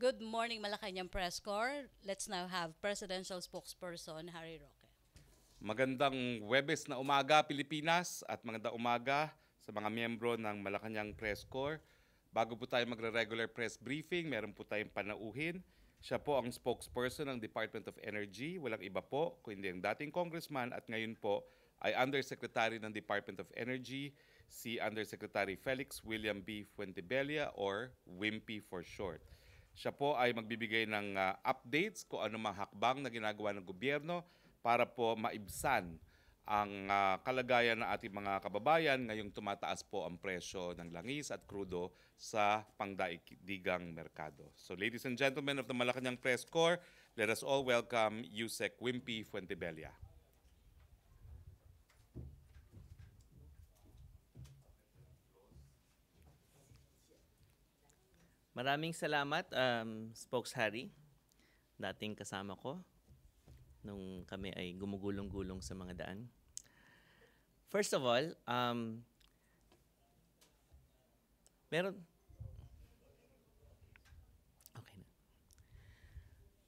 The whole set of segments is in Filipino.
Good morning, Malacañang Press Corps. Let's now have Presidential Spokesperson Roque. Magandang Webes na umaga, Pilipinas, at magandang umaga sa mga miyembro ng Malacañang Press Corps. Bago po tayo magre-regular press briefing, meron po tayong panauhin. Siya po ang spokesperson ng Department of Energy. Walang iba po, kundi ang dating congressman at ngayon po ay Undersecretary ng Department of Energy, si Undersecretary Felix William Fuentebella or WIMPY for short. Siya po ay magbibigay ng updates kung ano mga hakbang na ginagawa ng gobyerno para po maibsan ang kalagayan ng ating mga kababayan ngayong tumataas po ang presyo ng langis at krudo sa pangdaigdigang merkado. So ladies and gentlemen of the Malacañang Press Corps, let us all welcome Yusek Wimpy Fuentebella. Maraming salamat, Spokes Harry, dating kasama ko nung kami ay gumugulong-gulong sa mga daan. First of all,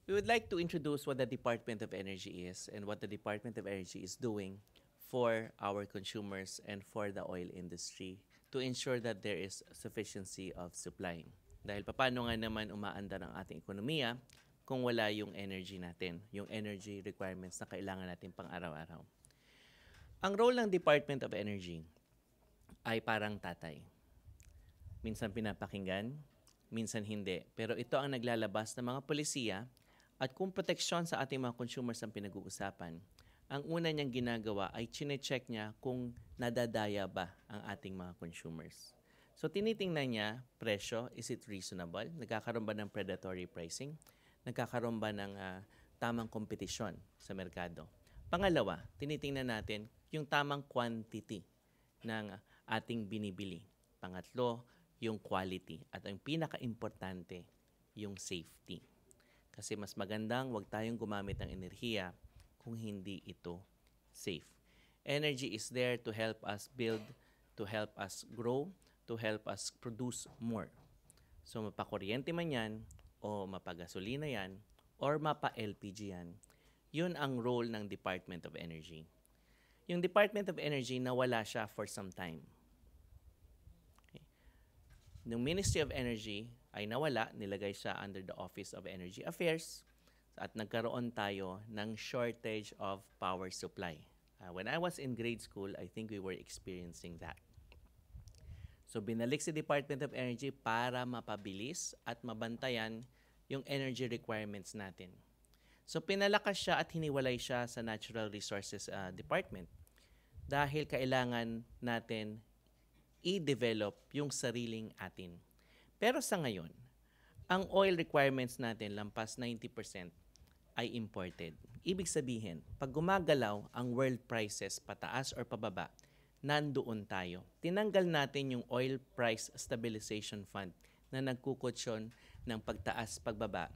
we would like to introduce what the Department of Energy is and what the Department of Energy is doing for our consumers and for the oil industry to ensure that there is sufficiency of supply. Dahil paano nga naman umaandar ang ating ekonomiya kung wala yung energy natin, yung energy requirements na kailangan natin pang araw-araw. Ang role ng Department of Energy ay parang tatay. Minsan pinapakinggan, minsan hindi. Pero ito ang naglalabas ng mga polisiya at kung proteksyon sa ating mga consumers ang pinag-uusapan, ang una niyang ginagawa ay chine-check niya kung nadadaya ba ang ating mga consumers. So tinitingnan niya, presyo, is it reasonable? Nagkakaroon ba ng predatory pricing? Nagkakaroon ba ng tamang kompetisyon sa merkado? Pangalawa, tinitingnan natin yung tamang quantity ng ating binibili. Pangatlo, yung quality. At ang pinaka-importante, yung safety. Kasi mas magandang wag tayong gumamit ng enerhiya kung hindi ito safe. Energy is there to help us build, to help us grow, to help us produce more. So mapakuryente man yan, o mapagasolina yan, or mapa-LPG yan, yun ang role ng Department of Energy. Yung Department of Energy, nawala siya for some time. Okay. Yung Ministry of Energy ay nawala, nilagay siya under the Office of Energy Affairs, at nagkaroon tayo ng shortage of power supply. When I was in grade school, I think we were experiencing that. So binalik si Department of Energy para mapabilis at mabantayan yung energy requirements natin. So pinalakas siya at hiniwalay siya sa Natural Resources Department dahil kailangan natin i-develop yung sariling atin. Pero sa ngayon, ang oil requirements natin lampas 90% ay imported. Ibig sabihin, pag gumagalaw ang world prices pataas or pababa, nandoon tayo. Tinanggal natin yung Oil Price Stabilization Fund na nagkukutsyon ng pagtaas, pagbaba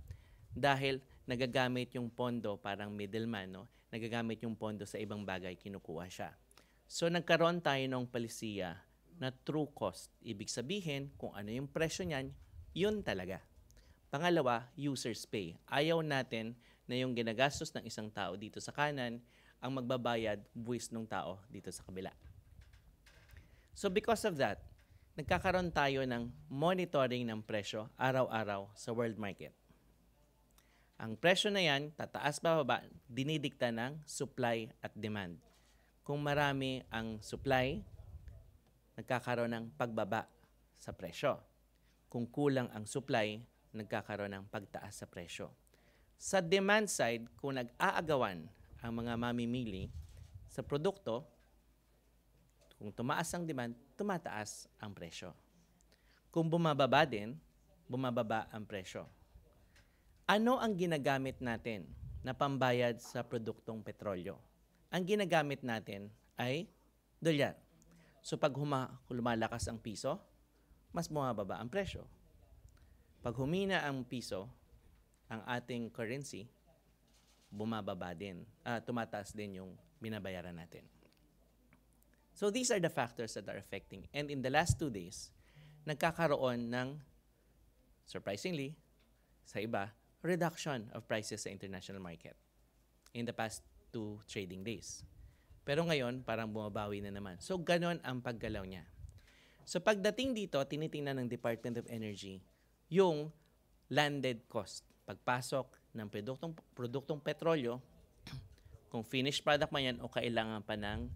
dahil nagagamit yung pondo, parang middleman, no? Nagagamit yung pondo sa ibang bagay, kinukuha siya. So nagkaroon tayo ng palisiya na true cost. Ibig sabihin, kung ano yung presyo niyan, yun talaga. Pangalawa, users pay. Ayaw natin na yung ginagastos ng isang tao dito sa kanan ang magbabayad buwis ng tao dito sa kabila. So because of that, nagkakaroon tayo ng monitoring ng presyo araw-araw sa world market. Ang presyo na yan, tataas ba baba, dinidikta ng supply at demand. Kung marami ang supply, nagkakaroon ng pagbaba sa presyo. Kung kulang ang supply, nagkakaroon ng pagtaas sa presyo. Sa demand side, kung nag-aagawan ang mga mamimili sa produkto, kung tumaas ang demand, tumataas ang presyo. Kung bumababa din, bumababa ang presyo. Ano ang ginagamit natin na pambayad sa produktong petrolyo? Ang ginagamit natin ay dolyar. So pag lumalakas ang piso, mas bumababa ang presyo. Pag humina ang piso, ang ating currency, bumababa din. Tumataas din yung binabayaran natin. So these are the factors that are affecting. And in the last 2 days, nagkakaroon ng, surprisingly, Sa iba, reduction of prices sa international market in the past 2 trading days. Pero ngayon, parang bumabawi na naman. So, ganon ang paggalaw niya. So, pagdating dito, tinitingnan ng Department of Energy yung landed cost. Pagpasok ng produktong petrolyo, kung finished product man yan o kailangan pa ng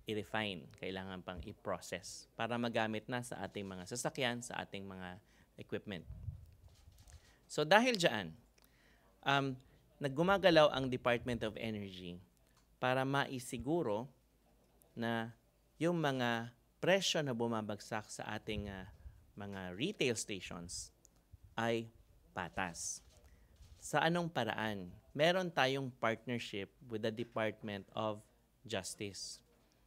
i-refine, kailangan pang i-process para magamit na sa ating mga sasakyan, sa ating mga equipment. So, dahil dyan, naggumagalaw ang Department of Energy para maisiguro na yung mga presyo na bumabagsak sa ating mga retail stations ay patas. Sa anong paraan? Meron tayong partnership with the Department of Justice.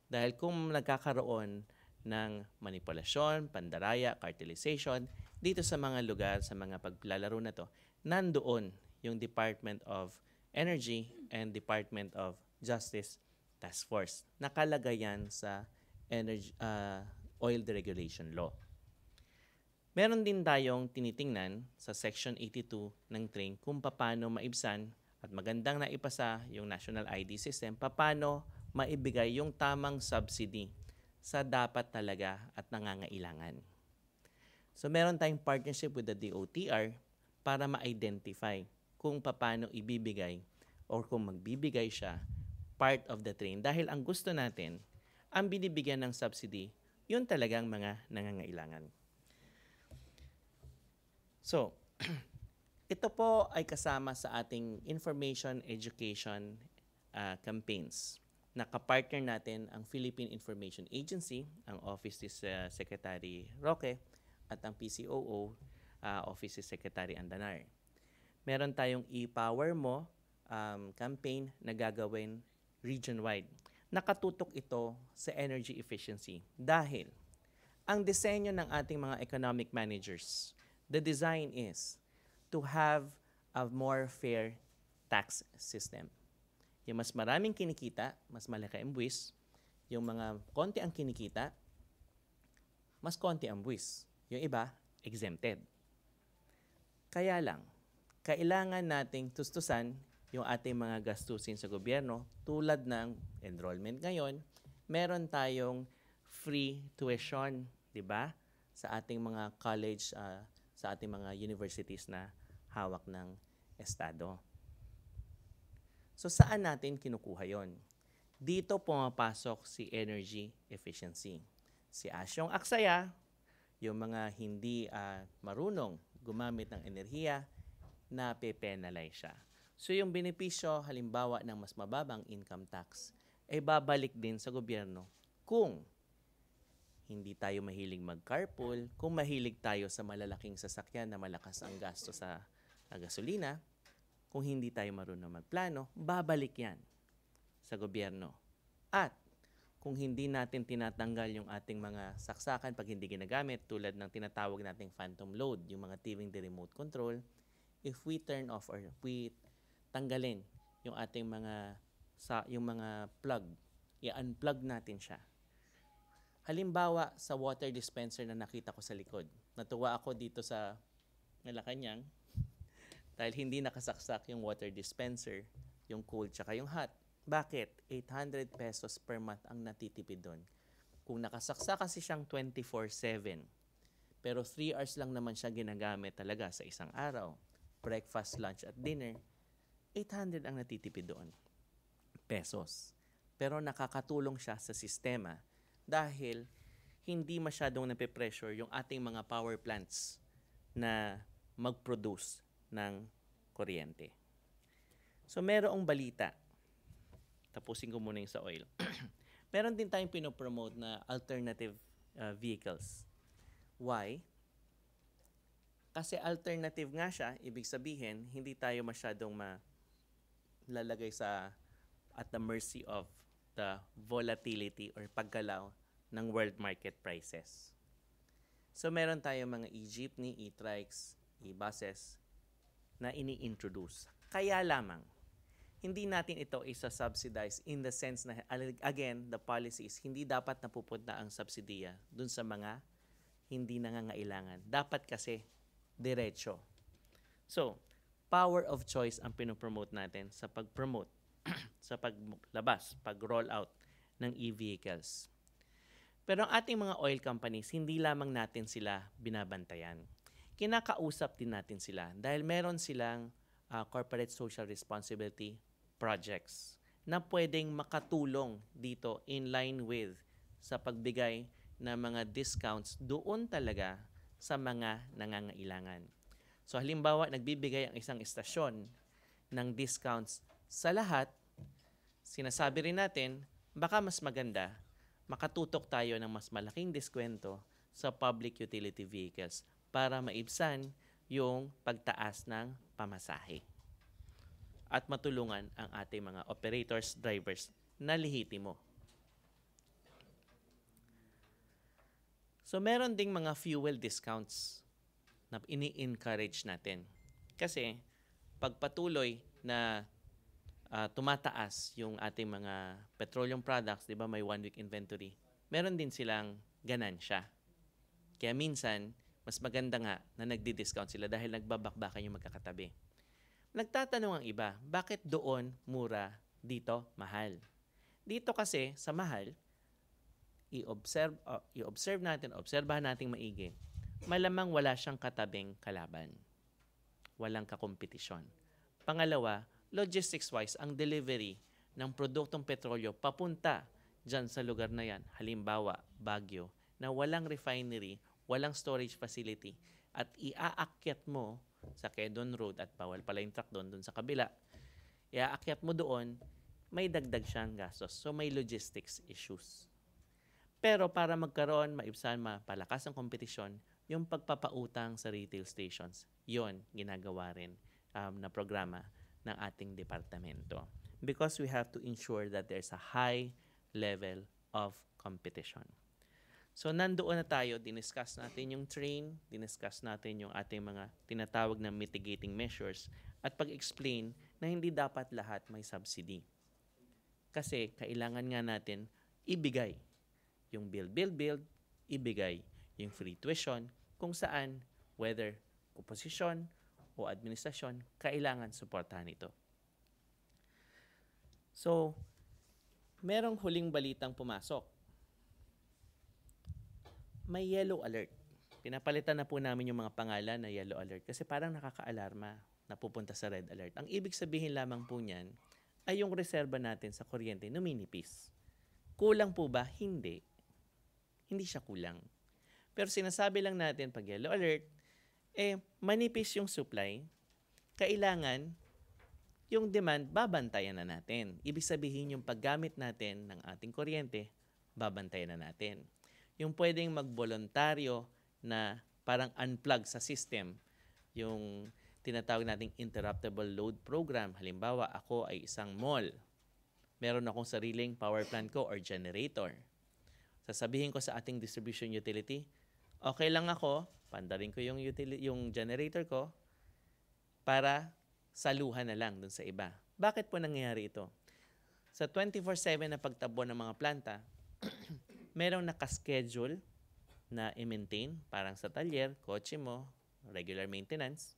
Dahil kung nagkakaroon ng manipulasyon, pandaraya, cartelization, dito sa mga lugar, sa mga paglalaro na to, nandoon yung Department of Energy and Department of Justice Task Force. Nakalagay yan sa Oil Deregulation Law. Meron din tayong tinitingnan sa Section 82 ng TRIN kung paano maibsan at magandang naipasa yung National ID System, paano maibigay yung tamang subsidy sa dapat talaga at nangangailangan. So meron tayong partnership with the DOTR para ma-identify kung paano ibibigay or kung magbibigay siya part of the train. Dahil ang gusto natin, ang binibigyan ng subsidy, yun talagang mga nangangailangan. So, ito po ay kasama sa ating information education campaigns. Nakapartner natin ang Philippine Information Agency, ang Office ni Secretary Roque, at ang PCOO, Office ni Secretary Andanar. Meron tayong e-Power Mo campaign na gagawin region-wide. Nakatutok ito sa energy efficiency dahil ang disenyo ng ating mga economic managers, the design is to have a more fair tax system. Yung mas maraming kinikita, mas malaki ang buwis. Yung mga konti ang kinikita, mas konti ang buwis. Yung iba, exempted. Kaya lang, kailangan nating tustusan yung ating mga gastusin sa gobyerno tulad ng enrollment ngayon. Meron tayong free tuition, di ba? Sa ating mga college, sa ating mga universities na hawak ng Estado. So saan natin kinukuha yon? Dito pumapasok si energy efficiency. Si Asyong Aksaya, yung mga hindi marunong gumamit ng enerhiya, nape-penalize siya. So yung benepisyo, halimbawa ng mas mababang income tax, ay babalik din sa gobyerno kung hindi tayo mahilig mag-carpool, kung mahilig tayo sa malalaking sasakyan na malakas ang gasto sa gasolina, kung hindi tayo marunong magplano, babalik yan sa gobyerno. At kung hindi natin tinatanggal yung ating mga saksakan pag hindi ginagamit, tulad ng tinatawag nating phantom load, yung mga TV remote control, if we turn off or we tanggalin yung ating mga plug, i-unplug natin siya. Halimbawa, sa water dispenser na nakita ko sa likod. Natuwa ako dito sa Malacañang dahil hindi nakasaksak yung water dispenser, yung cold tsaka yung hot. Bakit? 800 pesos per month ang natitipid doon. Kung nakasaksak kasi siyang 24/7, pero 3 hours lang naman siya ginagamit talaga sa isang araw, breakfast, lunch, at dinner, 800 ang natitipid doon. Pesos. Pero nakakatulong siya sa sistema dahil hindi masyadong nape-pressure yung ating mga power plants na mag-produce ng kuryente. So, merong balita. Tapusin ko muna yung sa oil. Meron din tayong pinopromote na alternative vehicles. Why? Kasi alternative nga siya, ibig sabihin, hindi tayo masyadong malalagay at the mercy of the volatility or paggalaw ng world market prices. So, meron tayong mga e-jeepney, e-trikes, e-buses na ini-introduce. Kaya lamang, hindi natin ito isa-subsidize in the sense na, again, the policy is hindi dapat napupunta ang subsidiya dun sa mga hindi nangangailangan. Dapat kasi diretso. So, power of choice ang pinopromote natin sa pag-promote, sa paglabas, pag-roll out ng e-vehicles. Pero ang ating mga oil companies, hindi lamang natin sila binabantayan. Kinakausap din natin sila dahil meron silang corporate social responsibility projects na pwedeng makatulong dito in line with sa pagbigay ng mga discounts doon talaga sa mga nangangailangan. So halimbawa, nagbibigay ang isang istasyon ng discounts sa lahat, sinasabi rin natin, baka mas maganda, makatutok tayo ng mas malaking diskwento sa public utility vehicles para maibsan yung pagtaas ng pamasahe at matulungan ang ating mga operators, drivers na lehitimo. So meron ding mga fuel discounts na ini-encourage natin. Kasi pagpatuloy na tumataas yung ating mga petroleum products, di ba may 1 week inventory, meron din silang ganansya. Kaya minsan, mas maganda nga na nagdi-discount sila dahil nagbabakbakan yung magkakatabi. Nagtatanong ang iba, bakit doon mura, dito mahal? Dito kasi sa mahal, i-observe natin, obserbahan natin maigi. Malamang wala siyang katabing kalaban. Walang kakompetisyon. Pangalawa, logistics-wise, ang delivery ng produktong petrolyo papunta dyan sa lugar na yan, halimbawa, Baguio, na walang refinery, walang storage facility, at iaakyat mo sa Quezon Road, at bawal pala yung truck doon sa kabila, iaakyat mo doon, may dagdag siyang gastos. So may logistics issues. Pero para magkaroon, maibsan, mapalakas ang kompetisyon, yung pagpapautang sa retail stations, yon ginagawa rin na programa ng ating departamento. Because we have to ensure that there's a high level of competition. So nandoon na tayo, diniscuss natin yung train, diniscuss natin yung ating mga tinatawag na mitigating measures, at pag-explain na hindi dapat lahat may subsidy. Kasi kailangan nga natin ibigay yung build, ibigay yung free tuition, kung saan, whether oposisyon o administrasyon, kailangan suportahan ito. So, merong huling balitang pumasok. May yellow alert. Pinapalitan na po namin yung mga pangalan na yellow alert kasi parang nakaka-alarma na pupunta sa red alert. Ang ibig sabihin lamang po niyan ay yung reserba natin sa kuryente numinipis. Kulang po ba? Hindi. Hindi siya kulang. Pero sinasabi lang natin pag yellow alert, manipis yung supply, kailangan yung demand, babantayan na natin. Ibig sabihin yung paggamit natin ng ating kuryente, babantayan na natin. Yung pwedeng magbolontaryo na parang unplug sa system, yung tinatawag nating interruptible load program. Halimbawa, ako ay isang mall. Meron akong sariling power plant ko or generator. Sasabihin ko sa ating distribution utility, okay lang ako, pandarin ko yung generator ko para saluhan na lang dun sa iba. Bakit po nangyayari ito? Sa 24/7 na pagtabo ng mga planta, merong nakaschedule na i-maintain, parang sa talyer, kotse mo, regular maintenance,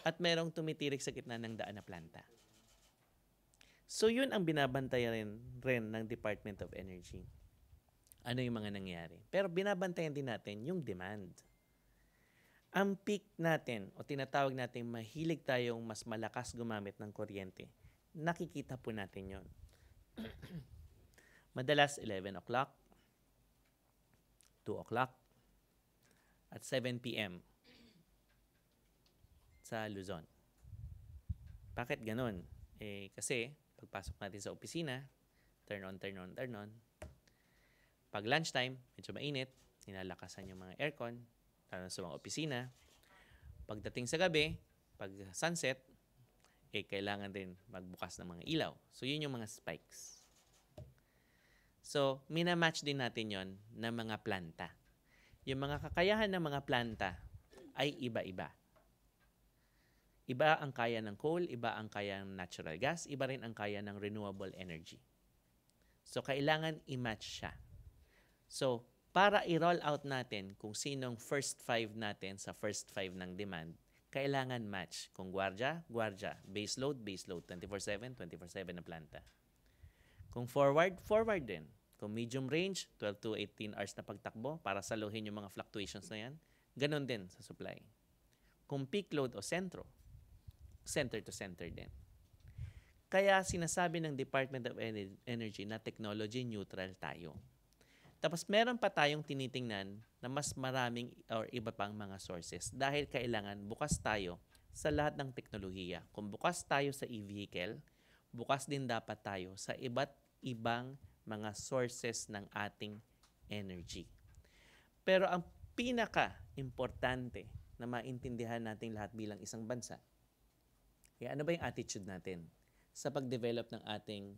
at merong tumitirik sa gitna ng daan na planta. So yun ang binabantayan rin ng Department of Energy. Ano yung mga nangyari? Pero binabantayan din natin yung demand. Ang peak natin o tinatawag natin mahilig tayong mas malakas gumamit ng kuryente, nakikita po natin yon. Madalas 11 o'clock, 2 o'clock, at 7 p.m. sa Luzon. Bakit ganun? Kasi pagpasok natin sa opisina, turn on, turn on, turn on. Pag lunchtime, medyo mainit, nilalakasan yung mga aircon, lalo sa mga opisina. Pagdating sa gabi, pag sunset, kailangan din magbukas ng mga ilaw. So, yun yung mga spikes. So, minamatch din natin yon ng mga planta. Yung mga kakayahan ng mga planta ay iba-iba. Iba ang kaya ng coal, iba ang kaya ng natural gas, iba rin ang kaya ng renewable energy. So, kailangan i-match siya. So, para i-roll out natin kung sinong first 5 natin sa first 5 ng demand, kailangan match. Kung gwardiya, gwardiya. Base load, 24/7, 24/7 na planta. Kung forward, forward din. Kung medium range, 12 to 18 hours na pagtakbo para saluhin yung mga fluctuations na yan. Ganon din sa supply. Kung peak load o sentro, center to center din. Kaya sinasabi ng Department of Energy na technology neutral tayo. Tapos meron pa tayong tinitingnan na mas maraming or iba pang mga sources dahil kailangan bukas tayo sa lahat ng teknolohiya. Kung bukas tayo sa e-vehicle, bukas din dapat tayo sa iba't ibang mga sources ng ating energy. Pero ang pinaka-importante na maintindihan natin lahat bilang isang bansa, ano ba yung attitude natin sa pag-develop ng ating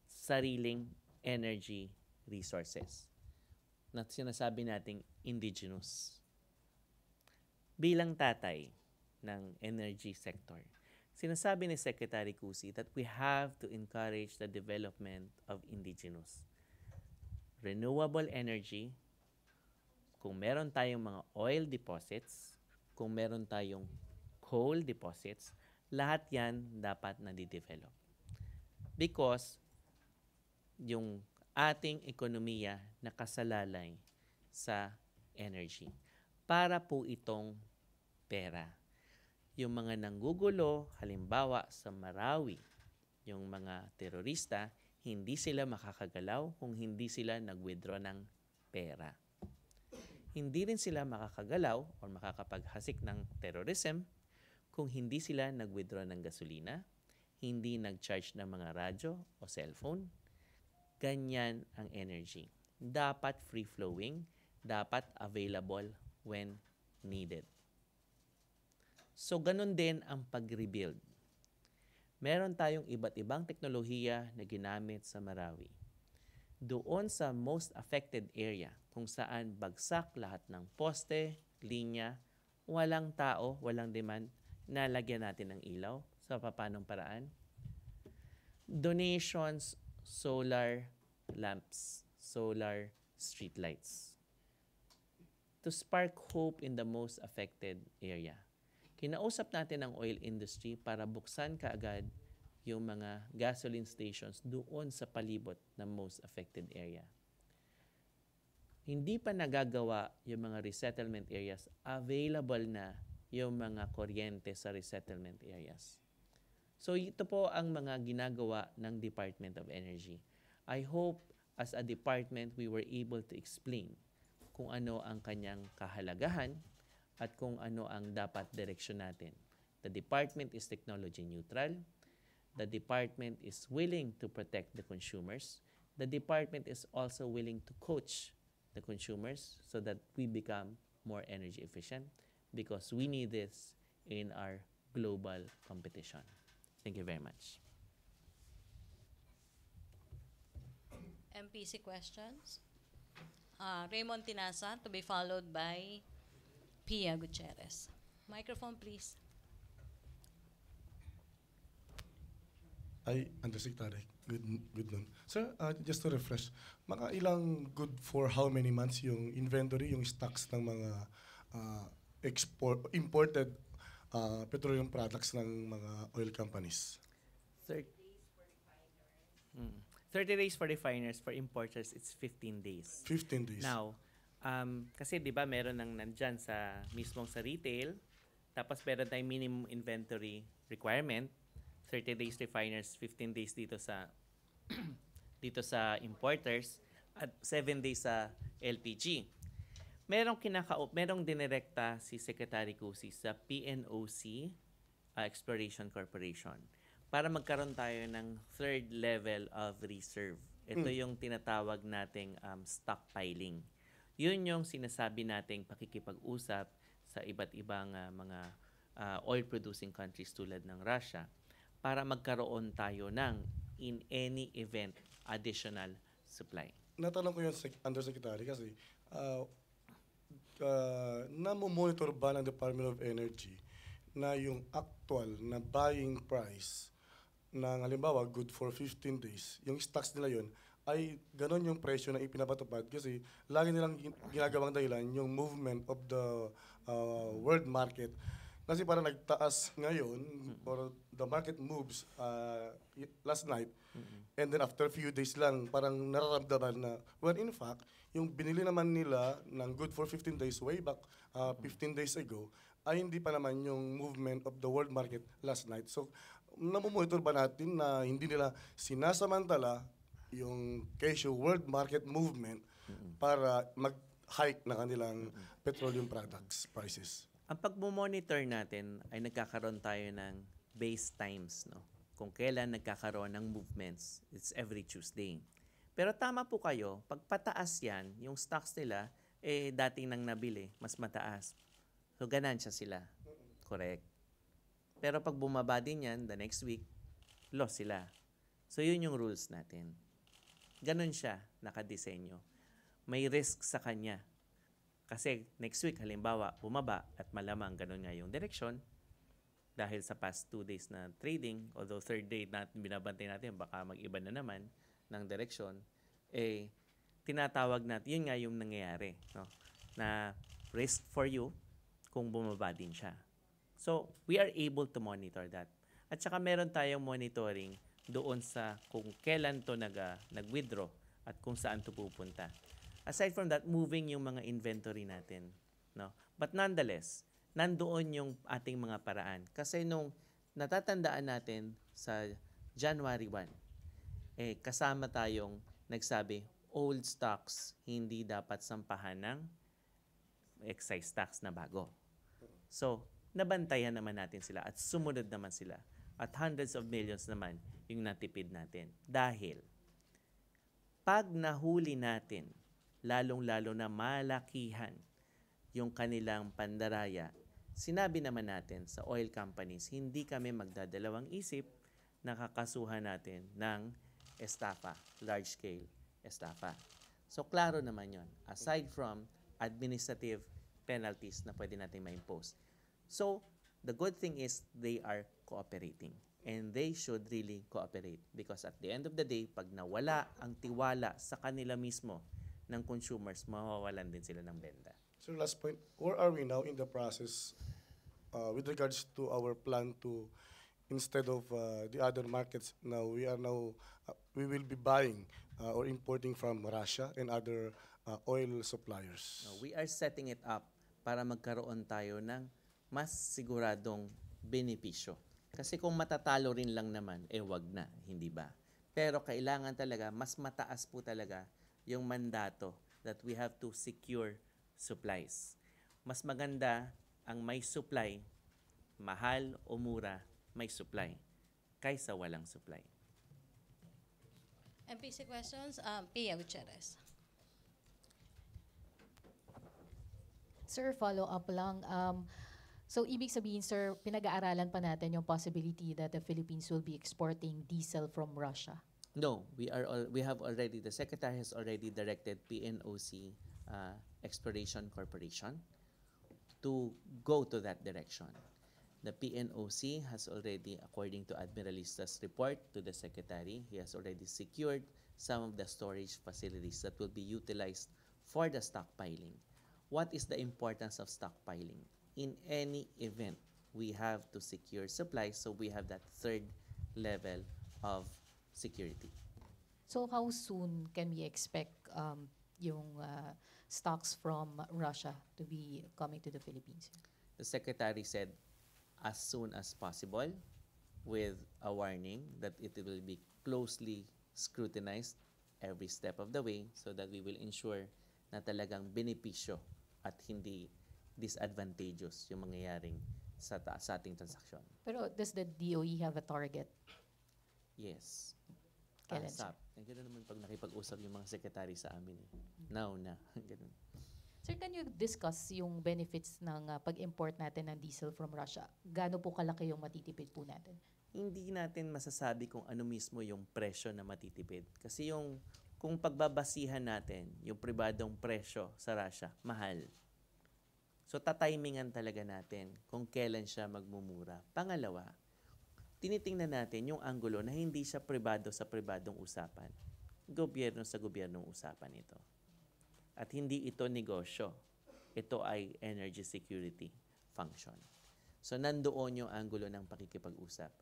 sariling energy resources na sinasabi nating indigenous. Bilang tatay ng energy sector, sinasabi ni Secretary Cusi that we have to encourage the development of indigenous. Renewable energy, kung meron tayong mga oil deposits, kung meron tayong coal deposits, lahat yan dapat nadidevelop. Because yung ating ekonomiya nakasalalay sa energy. Para po itong pera. Yung mga nanggugulo, halimbawa sa Marawi, yung mga terorista, hindi sila makakagalaw kung hindi sila nag-withdraw ng pera. Hindi rin sila makakagalaw o makakapaghasik ng terrorism kung hindi sila nag-withdraw ng gasolina, hindi nag-charge ng mga radyo o cellphone. Ganyan ang energy. Dapat free-flowing, dapat available when needed. So, ganun din ang pag-rebuild. Meron tayong iba't ibang teknolohiya na ginamit sa Marawi. Doon sa most affected area, kung saan bagsak lahat ng poste, linya, walang tao, walang demand, nalagyan natin ng ilaw sa papanong paraan. Donations, solar lamps, solar street lights. To spark hope in the most affected area. Kinausap natin ang oil industry para buksan kaagad yung mga gasoline stations doon sa palibot ng most affected area. Hindi pa nagagawa yung mga resettlement areas, available na yung mga kuryente sa resettlement areas. So ito po ang mga ginagawa ng Department of Energy. I hope as a department we were able to explain kung ano ang kanyang kahalagahan at kung ano ang dapat direksyon natin. The department is technology neutral. The department is willing to protect the consumers. The department is also willing to coach the consumers so that we become more energy efficient because we need this in our global competition. Thank you very much. MPC questions. Raymond Tinasa to be followed by Pia Gutierrez. Microphone, please. Undersecretary, good noon. Sir, just to refresh, mga ilang good for how many months yung inventory, yung stocks ng mga imported petroleum products ng mga oil companies? 30 days for refiners, for importers, it's 15 days. 15 days. Now, kasi di ba meron nang nandyan sa mismong sa retail, tapos meron tayong minimum inventory requirement, 30 days refiners, 15 days dito sa dito sa importers, at 7 days sa LPG. Merong dinirekta si Secretary Cusi sa PNOC Exploration Corporation para magkaroon tayo ng third level of reserve. Ito yung tinatawag nating stockpiling. Yun yung sinasabi nating pakikipag-usap sa iba't ibang mga oil-producing countries tulad ng Russia para magkaroon tayo ng, in any event, additional supply. Natanong ko yung Undersecretary kasi namomonitor ba ng Department of Energy na yung actual na buying price ng halimbawa good for 15 days, yung stocks nila yun, ay ganon yung presyo na ipinapatupad kasi lagi nilang ginagawang dahilan yung movement of the world market. Kasi parang nagtaas ngayon, or the market moves last night, and then after a few days lang, parang nararamdaman na, when in fact, yung binili naman nila ng good for 15 days way back 15 days ago, ay hindi pa naman yung movement of the world market last night. So, namumonitor ba natin na hindi nila sinasamantala yung kesyo world market movement para mag-hike na kanilang petroleum products prices? Ang pagmo-monitor natin ay nagkakaroon tayo ng base times, no? Kung kailan nagkakaroon ng movements, it's every Tuesday. Pero tama po kayo, pag pataas yan, yung stocks nila, dating nang nabili, mas mataas. So, ganansya sila. Correct. Pero pag bumaba din yan, the next week, loss sila. So, yun yung rules natin. Ganon siya, nakadesenyo. May risk sa kanya. Kasi next week, halimbawa, bumaba at malamang ganun nga yung direction dahil sa past 2 days na trading, although third day natin binabantay natin, baka mag-iba na naman ng direction, tinatawag natin, yun nga yung nangyayari, no? Na risk for you kung bumaba din siya. So, we are able to monitor that. At saka meron tayong monitoring doon sa kung kailan to nag-withdraw at kung saan to pupunta. Aside from that, moving yung mga inventory natin, no? But nonetheless, nandoon yung ating mga paraan. Kasi nung natatandaan natin sa January 1, kasama tayong nagsabi, old stocks hindi dapat sampahan ng excise tax na bago. So, nabantayan naman natin sila at sumunod naman sila. At hundreds of millions naman yung natipid natin. Dahil, pag nahuli natin, lalong-lalo na malakihan yung kanilang pandaraya, sinabi naman natin sa oil companies, hindi kami magdadalawang isip na kakasuhan natin ng estafa, large-scale estafa. So, klaro naman yon. Aside from administrative penalties na pwede natin ma-impose. So, the good thing is they are cooperating. And they should really cooperate. Because at the end of the day, pag nawala ang tiwala sa kanila mismo ng consumers, mawawalan din sila ng benta. So last point, where are we now in the process with regards to our plan to, instead of the other markets, we will be buying or importing from Russia and other oil suppliers? No, we are setting it up para magkaroon tayo ng mas siguradong benepisyo. Kasi kung matatalo rin lang naman, wag na, hindi ba? Pero kailangan talaga, mas mataas po talaga yung mandato that we have to secure supplies. Mas maganda ang may supply, mahal o mura, may supply, kaysa walang supply. MPC questions, Pia Gutierrez. Sir, follow up lang. So, ibig sabihin, sir, pinag-aaralan pa natin yung possibility that the Philippines will be exporting diesel from Russia. No, the Secretary has already directed PNOC Exploration Corporation to go to that direction. The PNOC has already, according to Admiralista's report to the Secretary, he has already secured some of the storage facilities that will be utilized for the stockpiling. What is the importance of stockpiling? In any event, we have to secure supplies, so we have that third level of security. So, how soon can we expect yung stocks from Russia to be coming to the Philippines? The Secretary said as soon as possible, with a warning that it will be closely scrutinized every step of the way so that we will ensure na talagang benepisyo at hindi disadvantageous yung mangyayaring sa ating transaksyon. Pero does the DOE have a target? Yes. Kailan siya? ASAP. Ganun naman pag nakipag-usap yung mga sekretary sa amin. Now na. Ganun. Sir, can you discuss yung benefits ng pag-import natin ng diesel from Russia? Gaano po kalaki yung matitipid po natin? Hindi natin masasabi kung ano mismo yung presyo na matitipid. Kasi kung pagbabasihan natin yung pribadong presyo sa Russia, mahal. So, tatimingan talaga natin kung kailan siya magmumura. Pangalawa, tinitingnan natin yung anggulo na hindi siya pribado sa pribadong usapan. Gobyerno sa gobyernong usapan ito. At hindi ito negosyo. Ito ay energy security function. So nandoon yung angulo ng pakikipag-usap.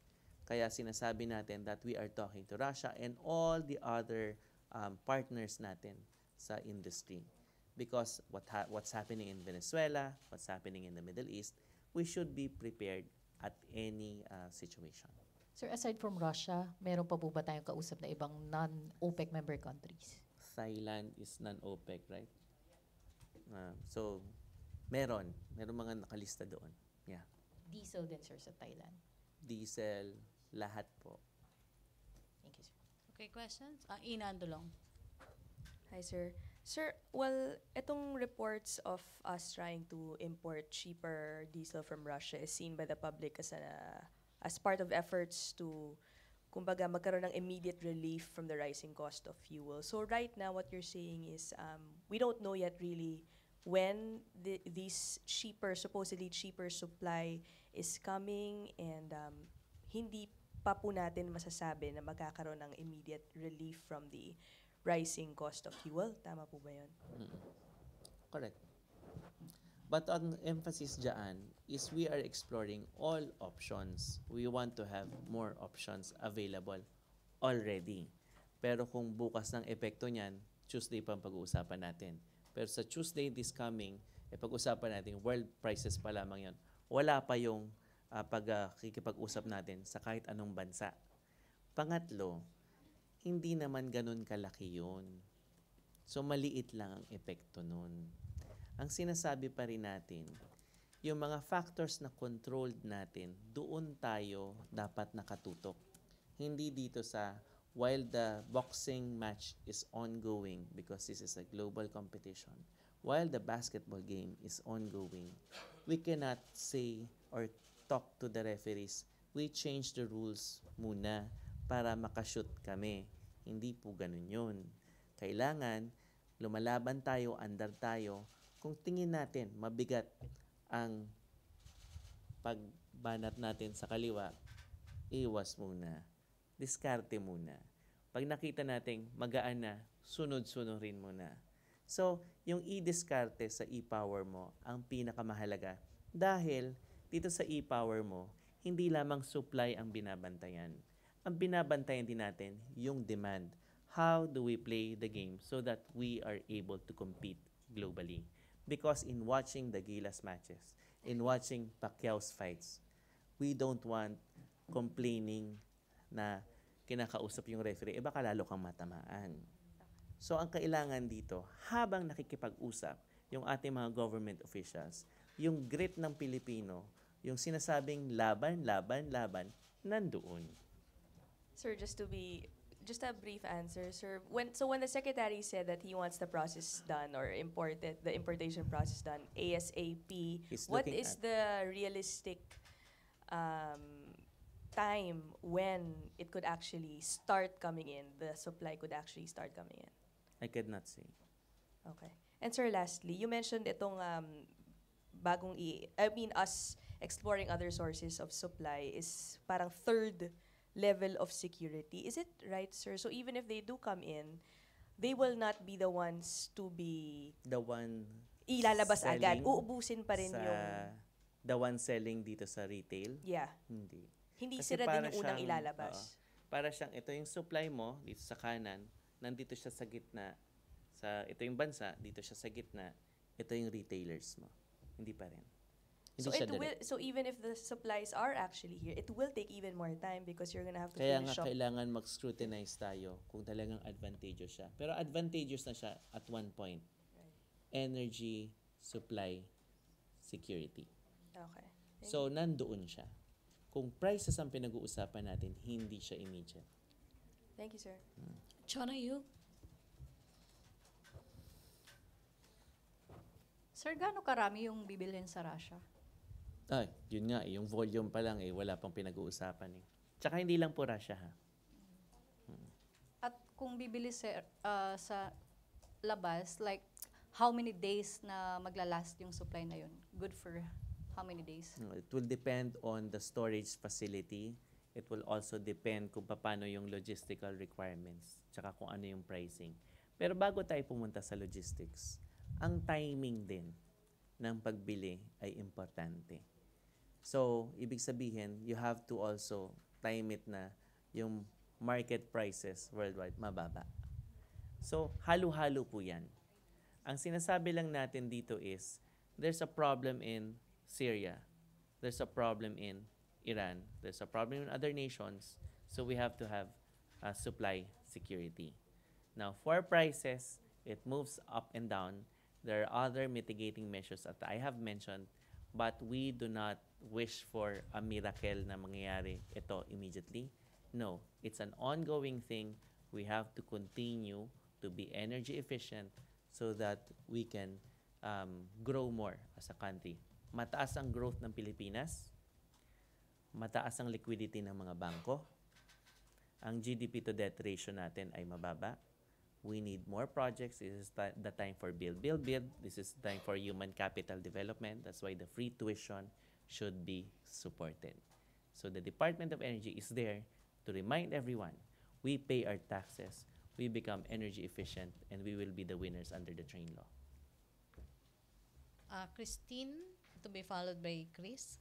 Kaya sinasabi natin that we are talking to Russia and all the other partners natin sa industry. Because what's happening in Venezuela, what's happening in the Middle East, we should be prepared at any situation. Sir, aside from Russia, meron pa po ba tayong kausap na ibang non-OPEC member countries? Thailand is non-OPEC, right? So, meron mga nakalista doon. Yeah. Diesel din, sir, sa Thailand. Diesel, lahat po. Thank you, sir. Okay, questions? Ina Andulong. Hi, sir. Sir, well, itong reports of us trying to import cheaper diesel from Russia is seen by the public as part of efforts to, kumbaga, magkaroon ng immediate relief from the rising cost of fuel. So right now, what you're saying is we don't know yet really when these supposedly cheaper supply is coming, and hindi pa po natin masasabi na magkakaroon ng immediate relief from the rising cost of fuel. Tama po ba yun? Correct. But ang emphasis dyan is we are exploring all options. We want to have more options available already. Pero kung bukas ng epekto niyan, Tuesday pang pag-uusapan natin. Pero sa Tuesday this coming, pag-usapan natin, world prices pa lamang yan. Wala pa yung pagkikipag-usap natin sa kahit anong bansa. Pangatlo, hindi naman ganun kalaki yun. So, maliit lang ang epekto nun. Ang sinasabi pa rin natin, yung mga factors na controlled natin, doon tayo dapat nakatutok. Hindi dito sa, while the boxing match is ongoing, because this is a global competition, while the basketball game is ongoing, we cannot say or talk to the referees, we change the rules muna para makashoot kami. Hindi po ganun yun. Kailangan, lumalaban tayo, andar tayo, kung tingin natin mabigat ang pagbanat natin sa kaliwa, iwas muna. Diskarte muna. Pag nakita natin magaan na, sunod-sunurin muna. So, yung i-diskarte sa e-power mo, ang pinakamahalaga. Dahil, dito sa e-power mo, hindi lamang supply ang binabantayan. Ang binabantayan din natin yung demand. How do we play the game so that we are able to compete globally? Because in watching the Gilas matches, in watching Pacquiao's fights, we don't want complaining na kinakausap yung referee, baka lalo kang matamaan. So ang kailangan dito, habang nakikipag-usap yung ating mga government officials, yung grit ng Pilipino, yung sinasabing laban, laban, laban, nandoon. Sir, just a brief answer, sir. When the secretary said that he wants the process done or the importation process done ASAP, what is the realistic time when it could actually start coming in, the supply could actually start coming in? I could not say. Okay. And sir, lastly, you mentioned itong us exploring other sources of supply is parang third level of security. Is it right, sir? So even if they do come in, they will not be the ones to be The one ilalabas agad. selling Uubusin pa rin sa, yung the one selling dito sa retail? yeah. Hindi. Hindi Kasi sila para din yung unang siyang, ilalabas. Para siyang, ito yung supply mo, dito sa kanan, nandito siya sa gitna, ito yung bansa, dito siya sa gitna, ito yung retailers mo. Hindi pa rin. Hindi So siya it will, direct. so even if the supplies are actually here, it will take even more time because you're gonna have to Kaya finish nga up. kailangan mag-scrutinize tayo kung talagang advantageous siya. Pero advantageous na siya at one point. Energy, supply, security. Okay. So, nandoon siya. Kung prices ang pinag-uusapan natin, hindi siya immediate. Thank you, sir. Chona, you? Sir, gaano karami yung bibilhin sa Russia? Ay, yun nga, yung volume pa lang wala pang pinag-uusapan Tsaka hindi lang po Russia ha. At kung bibili sa labas, like, how many days na maglalast yung supply na yun? Good for how many days? It will depend on the storage facility. It will also depend kung paano yung logistical requirements, tsaka kung ano yung pricing. Pero bago tayo pumunta sa logistics, ang timing din ng pagbili ay importante. So, ibig sabihin, you have to also time it na yung market prices worldwide mababa. So, halo-halo po yan. Ang sinasabi lang natin dito is, there's a problem in Syria. There's a problem in Iran. There's a problem in other nations. So, we have to have supply security. Now, for prices, it moves up and down. There are other mitigating measures that I have mentioned, but we do not wish for a miracle na mangyayari ito immediately. No, it's an ongoing thing. We have to continue to be energy efficient so that we can grow more as a country. Mataas ang growth ng Pilipinas, mataas ang liquidity ng mga bangko, ang GDP to debt ratio natin ay mababa. We need more projects. This is the time for build. This is the time for human capital development. That's why the free tuition should be supported. So the Department of Energy is there to remind everyone, we pay our taxes, we become energy efficient, and we will be the winners under the train law. Christine, to be followed by Chris.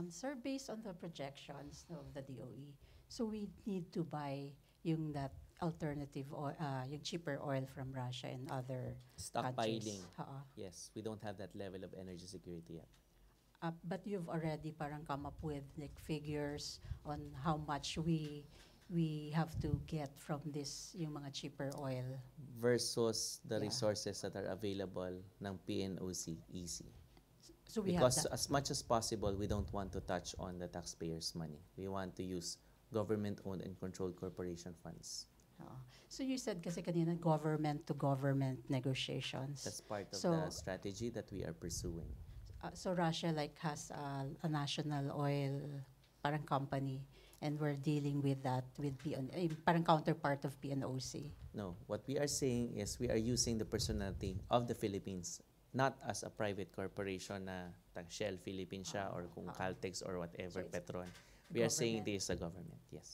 Sir, based on the projections of the DOE, so we need to buy yung that alternative or yung cheaper oil from Russia and other Stockpiling. countries. Oo. Yes, we don't have that level of energy security yet. But you've already parang come up with like figures on how much we have to get from this yung mga cheaper oil. Versus the Yeah. resources that are available ng PNOC EC. So we Because have that. as much as possible, we don't want to touch on the taxpayers' money. We want to use government-owned and controlled corporation funds. Oo. So you said kasi kanina government-to-government negotiations. That's part of So- the strategy that we are pursuing. So Russia like has a national oil parang company, and we're dealing with that with parang counterpart of PNOC. No, what we are saying is we are using the personality of the Philippines, not as a private corporation na Shell Philippines siya or kung Caltex or whatever, So it's Petron. We are saying government. this is a government, yes.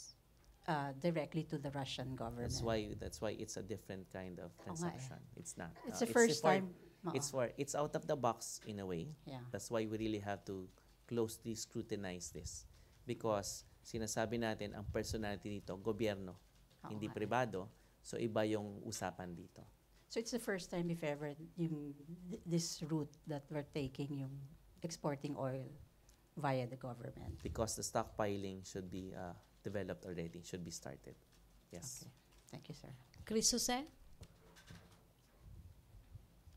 Directly to the Russian government. That's why it's a different kind of Oo nga eh. transaction. It's not. It's the first time. It's out of the box in a way. Yeah. That's why we really have to closely scrutinize this. Because sinasabi natin ang personality dito, gobyerno, Oo hindi nga eh. pribado. So iba yung usapan dito. So it's the first time if ever yung this route that we're taking yung exporting oil via the government. Because the stockpiling should be developed already, should be started. Yes. Okay. Thank you, sir. Chris Jose.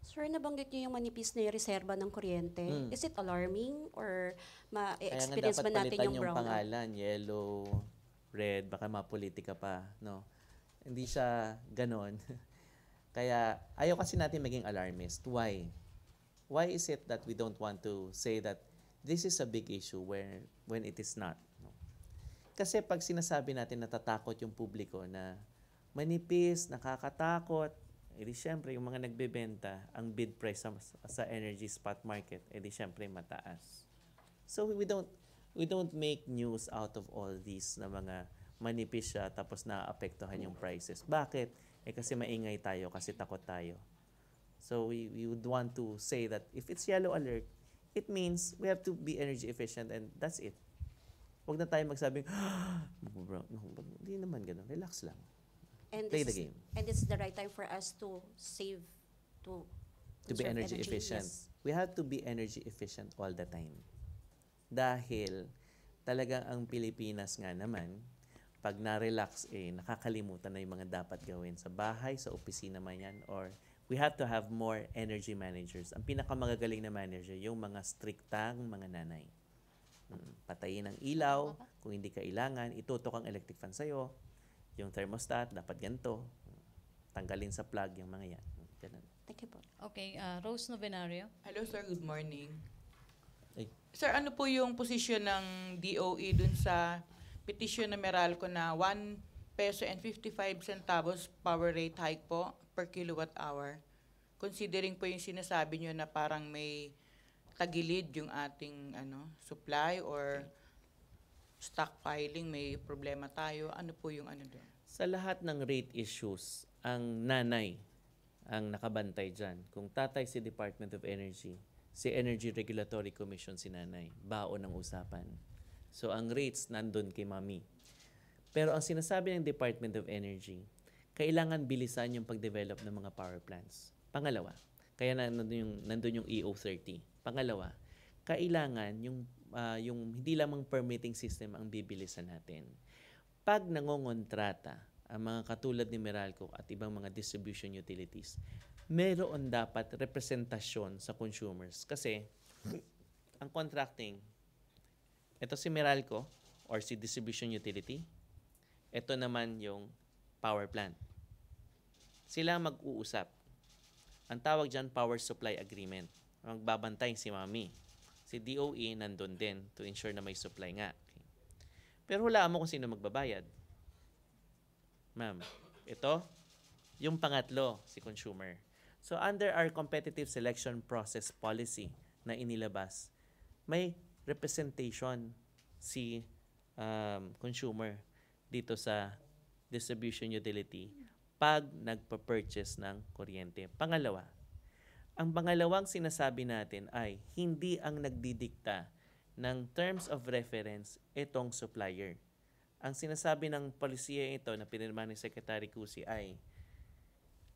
Sir, nabanggit niyo yung manipis na yung reserba ng kuryente. Is it alarming or Kaya nga ma-experience dapat ba natin palitan yung yung brownout? pangalan, yellow, red, baka mapolitika pa, no? Hindi siya ganon. Kaya ayaw kasi natin maging alarmist. Why? Why is it that we don't want to say that this is a big issue when it is not? No? Kasi pag sinasabi natin natatakot yung publiko na manipis, nakakatakot, edi syempre yung mga nagbebenta, ang bid price sa energy spot market, edi syempre mataas. So we don't make news out of all these na mga manipis siya tapos naapektuhan yung prices. Bakit? Kasi maingay tayo, kasi takot tayo. So we would want to say that if it's yellow alert, it means we have to be energy efficient and that's it. Huwag na tayo magsabing, hindi naman ganun. Relax lang. And Play the this is- game. And it's the right time for us to save, to To be conserve energy efficient. Yes. We have to be energy efficient all the time. Dahil talagang ang Pilipinas nga naman, pag na-relax, nakakalimutan na yung mga dapat gawin sa bahay, sa opisina man yan, or we have to have more energy managers. Ang pinakamagagaling na manager, yung mga striktang mga nanay. Patayin ang ilaw, kung hindi kailangan, itutok ang electric fan sa'yo, yung thermostat, dapat ganito, tanggalin sa plug yung mga yan. Ganun. Thank you po. Okay, Rose Novenario. Hello sir, good morning. Ay. Sir, ano po yung posisyon ng DOE dun sa petition na Meralco na 1 peso and 55 centavos power rate hike po per kilowatt hour? Considering po yung sinasabi nyo na parang may tagilid yung ating supply or stockpiling, may problema tayo. Ano po yung doon? Sa lahat ng rate issues, ang nanay ang nakabantay dyan. Kung tatay si Department of Energy, si Energy Regulatory Commission si nanay. Baon ng usapan. So ang rates nandun kay mami. Pero ang sinasabi ng Department of Energy, kailangan bilisan yung pag-develop ng mga power plants. Pangalawa, kaya nandun yung EO30. Pangalawa, kailangan yung hindi lamang permitting system ang bibilisan natin. Pag nangongontrata ang mga katulad ni Meralco at ibang mga distribution utilities, meron dapat representasyon sa consumers. Kasi ang contracting, ito si Meralco or si distribution utility, ito naman yung power plant. Sila mag-uusap. Ang tawag dyan, power supply agreement. Magbabantay si mami. Si DOE nandun din to ensure na may supply nga. Okay. Pero hulaan mo kung sino magbabayad. Ma'am, ito, yung pangatlo, si consumer. So under our competitive selection process policy na inilabas, may representation si consumer dito sa distribution utility pag nagpa-purchase ng kuryente. Pangalawa, ang pangalawang sinasabi natin ay hindi ang nagdidikta ng terms of reference itong supplier. Ang sinasabi ng polisiya ito na pinirma ni Secretary Cusi ay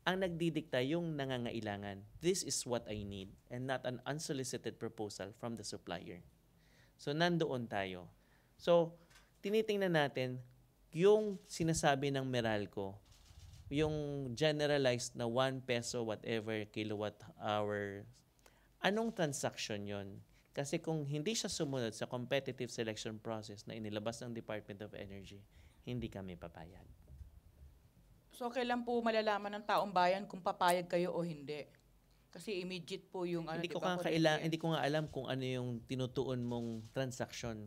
ang nagdidikta yung nangangailangan. This is what I need and not an unsolicited proposal from the supplier. So nandoon tayo. So tinitingnan natin yung sinasabi ng Meralco, yung generalized na 1 peso whatever kilowatt hour, anong transaction yon? Kasi kung hindi siya sumunod sa competitive selection process na inilabas ng Department of Energy, hindi kami papayag. So kailan po malalaman ng taong bayan kung papayag kayo o hindi? Kasi immediate po yung Hindi ko nga alam kung ano yung tinutuon mong transaction.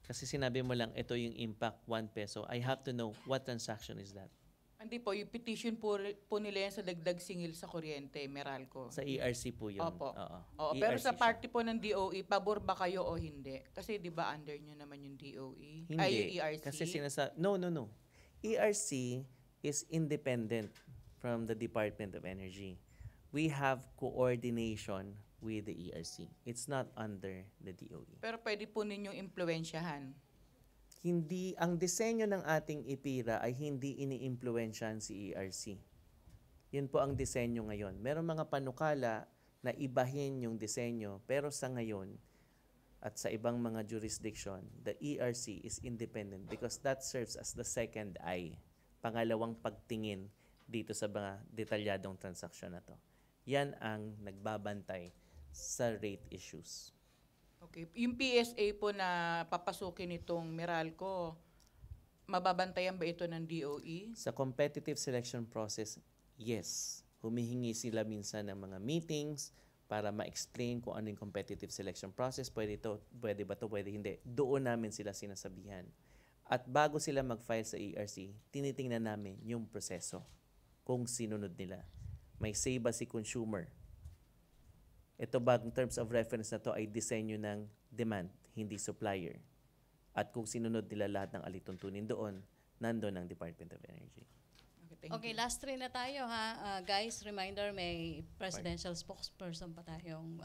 Kasi sinabi mo lang, ito yung impact, 1 peso. I have to know what transaction is that. Hindi po, yung petition po nila yan sa dagdag singil sa kuryente, Meralco. Sa ERC po yun. Opo. Oo. Oo, ERC pero sa siya. party po ng DOE, pabor ba kayo o hindi? Kasi di ba under nyo naman yung DOE? Hindi. Ay, yung ERC? Kasi no. ERC is independent from the Department of Energy. We have coordination with the ERC. It's not under the DOE. Pero pwede po ninyong impluensyahan. Hindi, ang disenyo ng ating IPIRA ay hindi ini-impluwensyahan si ERC. Yun po ang disenyo ngayon. Meron mga panukala na ibahin yung disenyo, pero sa ngayon at sa ibang mga jurisdiction, the ERC is independent because that serves as the second eye, pangalawang pagtingin dito sa mga detalyadong transaksyon na to. Yan ang nagbabantay sa rate issues. Okay. Yung PSA po na papasukin itong Meralco, mababantayan ba ito ng DOE? Sa competitive selection process, yes. Humihingi sila minsan ng mga meetings para ma-explain kung ano yung competitive selection process. Pwede ba to, pwede hindi. Doon namin sila sinasabihan. At bago sila mag-file sa ERC, tinitingnan namin yung proseso. Kung sinunod nila. May say ba si consumer? Ito ba ang terms of reference na to ay disenyo ng demand, hindi supplier. At kung sinunod nila lahat ng alituntunin doon, nandoon ang Department of Energy. Okay, last 3 na tayo ha. Guys, reminder, may presidential spokesperson pa tayong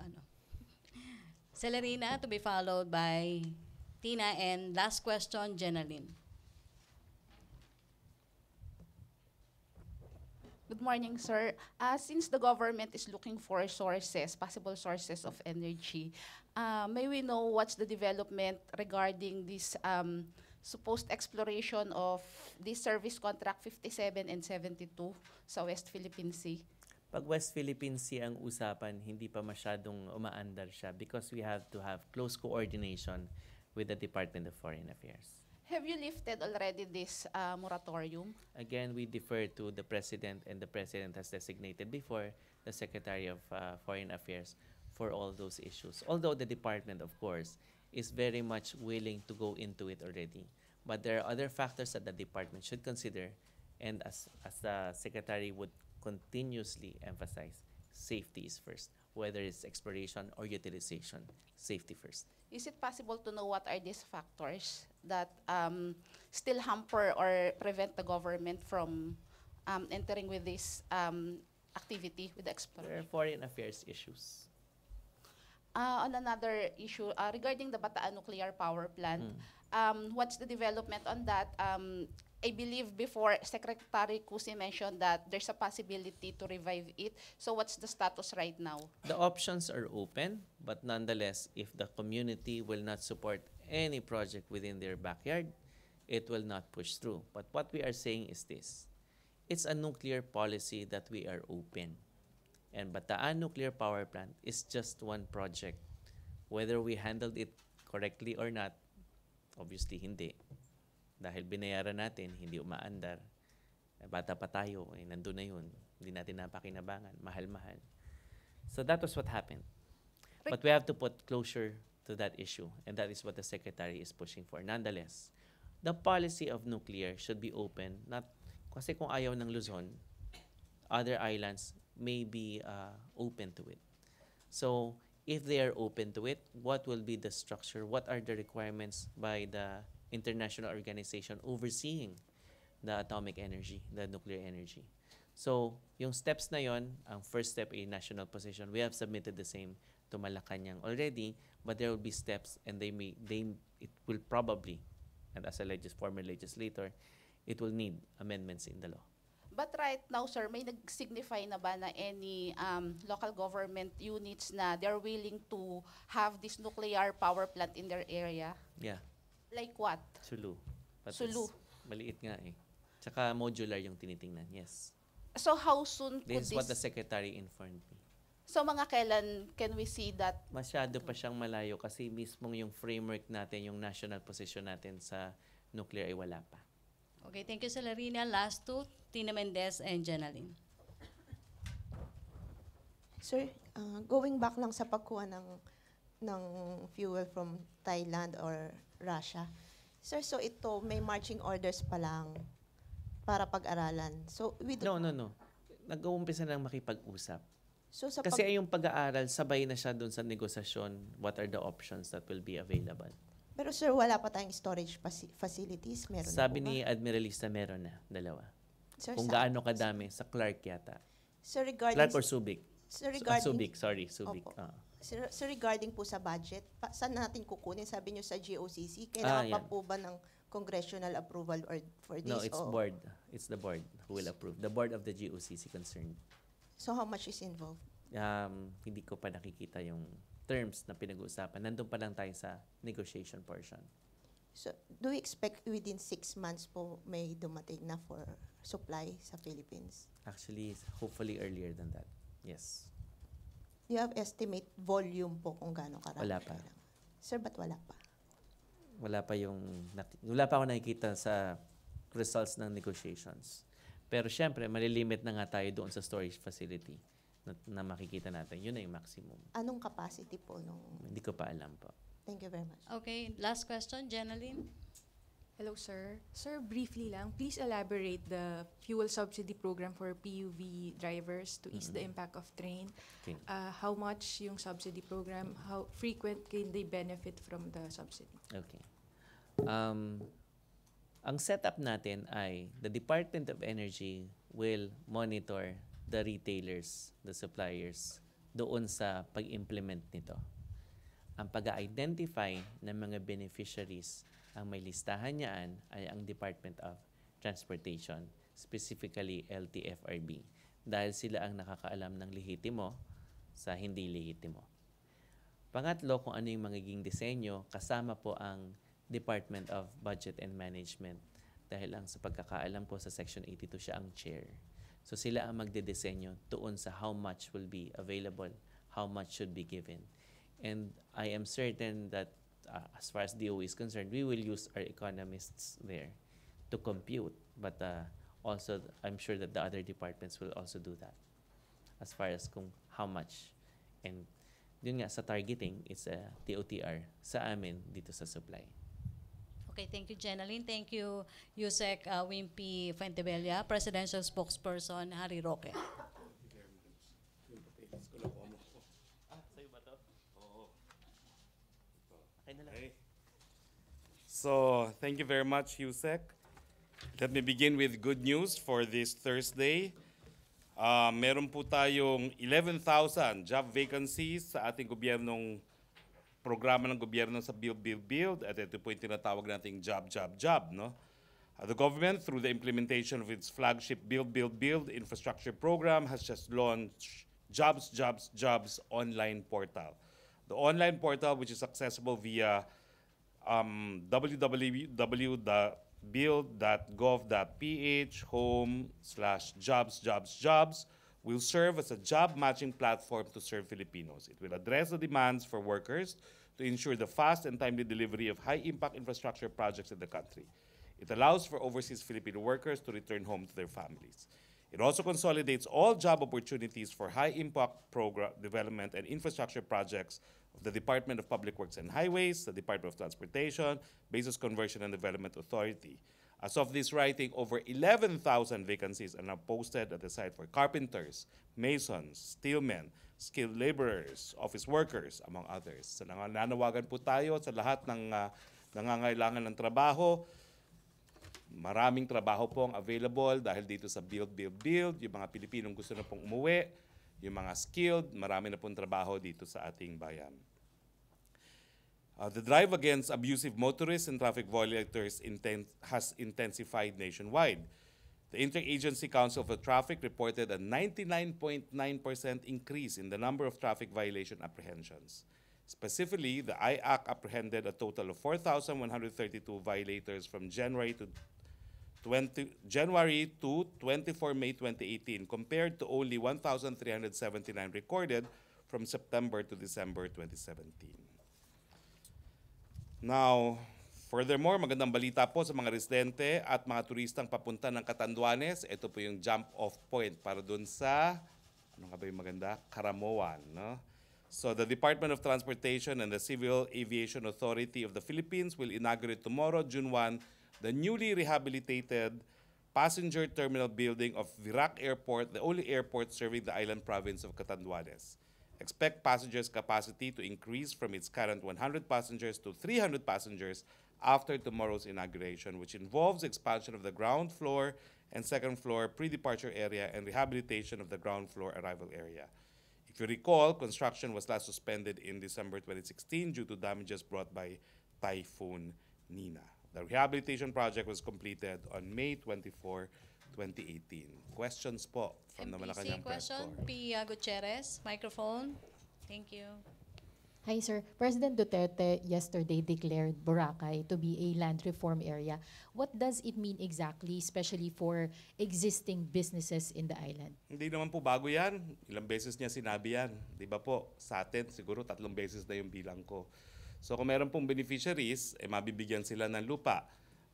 Celerina to be followed by Tina, and last question, Jenaline. Good morning, sir. Since the government is looking for sources, possible sources of energy, may we know what's the development regarding this supposed exploration of this service contract 57 and 72 sa West Philippine Sea? Pag West Philippine Sea ang usapan, hindi pa masyadong umaandar siya because we have to have close coordination with the Department of Foreign Affairs. Have you lifted already this moratorium? Again, we defer to the President, and the President has designated before the Secretary of Foreign Affairs for all those issues. Although the Department, of course, is very much willing to go into it already. But there are other factors that the Department should consider, and as the Secretary would continuously emphasize, safety is first, whether it's exploration or utilization, safety first. Is it possible to know what are these factors that still hamper or prevent the government from entering with this activity with the There are exploration? foreign affairs issues. On another issue, regarding the Bataan Nuclear Power Plant, what's the development on that? I believe before Secretary Cusi mentioned that there's a possibility to revive it. So what's the status right now? The options are open, but nonetheless, if the community will not support any project within their backyard, it will not push through. But what we are saying is this. It's a nuclear policy that we are open. And Bataan Nuclear Power Plant is just one project. Whether we handled it correctly or not, obviously hindi. Dahil binayaran natin, hindi umaandar. Bata pa tayo, nandun na yun. Hindi natin napakinabangan. Mahal-mahal. So that was what happened. But we have to put closure to that issue. And that is what the Secretary is pushing for. Nonetheless, the policy of nuclear should be open. Not, kasi kung ayaw ng Luzon, other islands may be open to it. So, if they are open to it, what will be the structure? What are the requirements by the international organization overseeing the atomic energy, the nuclear energy? So, yung steps na yon, ang first step ay national position. We have submitted the same to Malacañang already, but there will be steps, and it will probably, and as a former legislator, it will need amendments in the law. But right now, sir, may nag-signify na ba na any local government units na they're willing to have this nuclear power plant in their area? Yeah. Like what? Sulu. But Sulu. Maliit nga eh. Tsaka modular yung tinitingnan, yes. So how soon could This is what the Secretary informed me. So mga kailan can we see that? Masyado pa siyang malayo kasi mismong yung framework natin, yung national position natin sa nuclear ay wala pa. Okay, thank you, Celerina. Last two, Tina Mendez and Jenaline. Sir, going back lang sa pagkuha ng fuel from Thailand or Russia. Sir, so ito, may marching orders pa lang para pag-aralan. So, No. Nag-uumpisa nang makipag-usap. So, sa Kasi yung pag-aaral, sabay na siya dun sa negosasyon, what are the options that will be available. Pero sir, wala pa tayong storage facilities? Meron Sabi na po ni ba? Admiralista, meron na, dalawa. Sir, Kung gaano kadami, sa Clark yata. Sir, regarding... Clark or Subic? Sir, regarding... Subic, sorry, Subic. Opo. Sir, regarding po sa budget, saan natin kukunin? Sabi niyo sa GOCC, yan. kailangan pa po ba ng congressional approval or for this? No, it's board. It's the board who will approve. The board of the GOCC concerned. So how much is involved? Hindi ko pa nakikita yung terms na pinag-uusapan. Nandun pa lang tayo sa negotiation portion. So, do we expect within 6 months po may dumating na for supply sa Philippines? Actually, hopefully earlier than that. Yes. Do you have estimate volume po kung gaano karami? Wala pa. kailangan? Sir, ba't wala pa? Wala pa ako nakikita sa results ng negotiations. Pero syempre, malilimit na nga tayo doon sa storage facility na makikita natin. Yun na yung maximum. Anong capacity po nung... Hindi ko pa alam po. Thank you very much. Okay, last question, Jenaline. Hello, sir. Sir, briefly lang, please elaborate the fuel subsidy program for PUV drivers to ease the impact of train. Okay. How much yung subsidy program? How frequent can they benefit from the subsidy? Okay. Ang setup natin ay the Department of Energy will monitor the retailers, the suppliers, doon sa pag-implement nito. Ang pag-identify ng mga beneficiaries, ang may listahan niyaan ay ang Department of Transportation, specifically LTFRB, dahil sila ang nakakaalam ng lehitimo sa hindi lehitimo. Pangatlo, kung ano yung magiging disenyo, kasama po ang Department of Budget and Management, dahil ang sa pagkakaalam ko sa Section 82 siya ang chair. So sila ang magdedesenyo doon sa how much will be available, how much should be given. And I am certain that as far as DOE is concerned, we will use our economists there to compute. But also, I'm sure that the other departments will also do that as far as kung how much. And yun nga, sa targeting, it's a TOTR sa amin dito sa supply. Okay, thank you, Jenaline. Thank you, Yusek Wimpy Fuentebella, Presidential Spokesperson, Harry Roque. So, thank you very much, Yusek. Let me begin with good news for this Thursday. Meron po tayong 11,000 job vacancies sa ating gobyernong programa ng gobyerno sa Build. At ito po yung tinatawag nating job, no? The government, through the implementation of its flagship Build infrastructure program, has just launched Jobs online portal. The online portal, which is accessible via www.build.gov.ph/jobs, will serve as a job matching platform to serve Filipinos. It will address the demands for workers to ensure the fast and timely delivery of high-impact infrastructure projects in the country. It allows for overseas Filipino workers to return home to their families. It also consolidates all job opportunities for high-impact program development and infrastructure projects of the Department of Public Works and Highways, the Department of Transportation, Basis Conversion and Development Authority. As of this writing, over 11,000 vacancies are now posted at the site for carpenters, masons, steelmen, skilled laborers, office workers, among others. So nanawagan po tayo sa lahat ng nangangailangan ng trabaho. Maraming trabaho pong available dahil dito sa Build. Yung mga Pilipinong gusto na pong umuwi, yung mga skilled, marami na pong trabaho dito sa ating bayan. The drive against abusive motorists and traffic violators has intensified nationwide. The Interagency Council for Traffic reported a 99.9% increase in the number of traffic violation apprehensions. Specifically, the IAC apprehended a total of 4,132 violators from January to 24 May 2018, compared to only 1,379 recorded from September to December 2017. Now, furthermore, magandang balita po sa mga residente at mga turistang papunta ng Catanduanes. Ito po yung jump-off point para dun sa, ano nga ba yung maganda? Karamoan, no? So the Department of Transportation and the Civil Aviation Authority of the Philippines will inaugurate tomorrow, June 1, the newly rehabilitated passenger terminal building of Virac Airport, the only airport serving the island province of Catanduanes. Expect passengers' capacity to increase from its current 100 passengers to 300 passengers after tomorrow's inauguration, which involves expansion of the ground floor and second floor pre-departure area and rehabilitation of the ground floor arrival area. If you recall, construction was last suspended in December 2016 due to damages brought by Typhoon Nina. The rehabilitation project was completed on May 24, 2018. Questions po from the Malacañang Press question, Corps. Pia Gutierrez, microphone. Thank you. Hi, sir. President Duterte yesterday declared Boracay to be a land reform area. What does it mean exactly, especially for existing businesses in the island? Hindi naman po bago yan. Ilang beses niya sinabi yan. Di ba po? Sa atin, siguro 3 beses na yung bilang ko. So kung meron pong beneficiaries, mabibigyan sila ng lupa.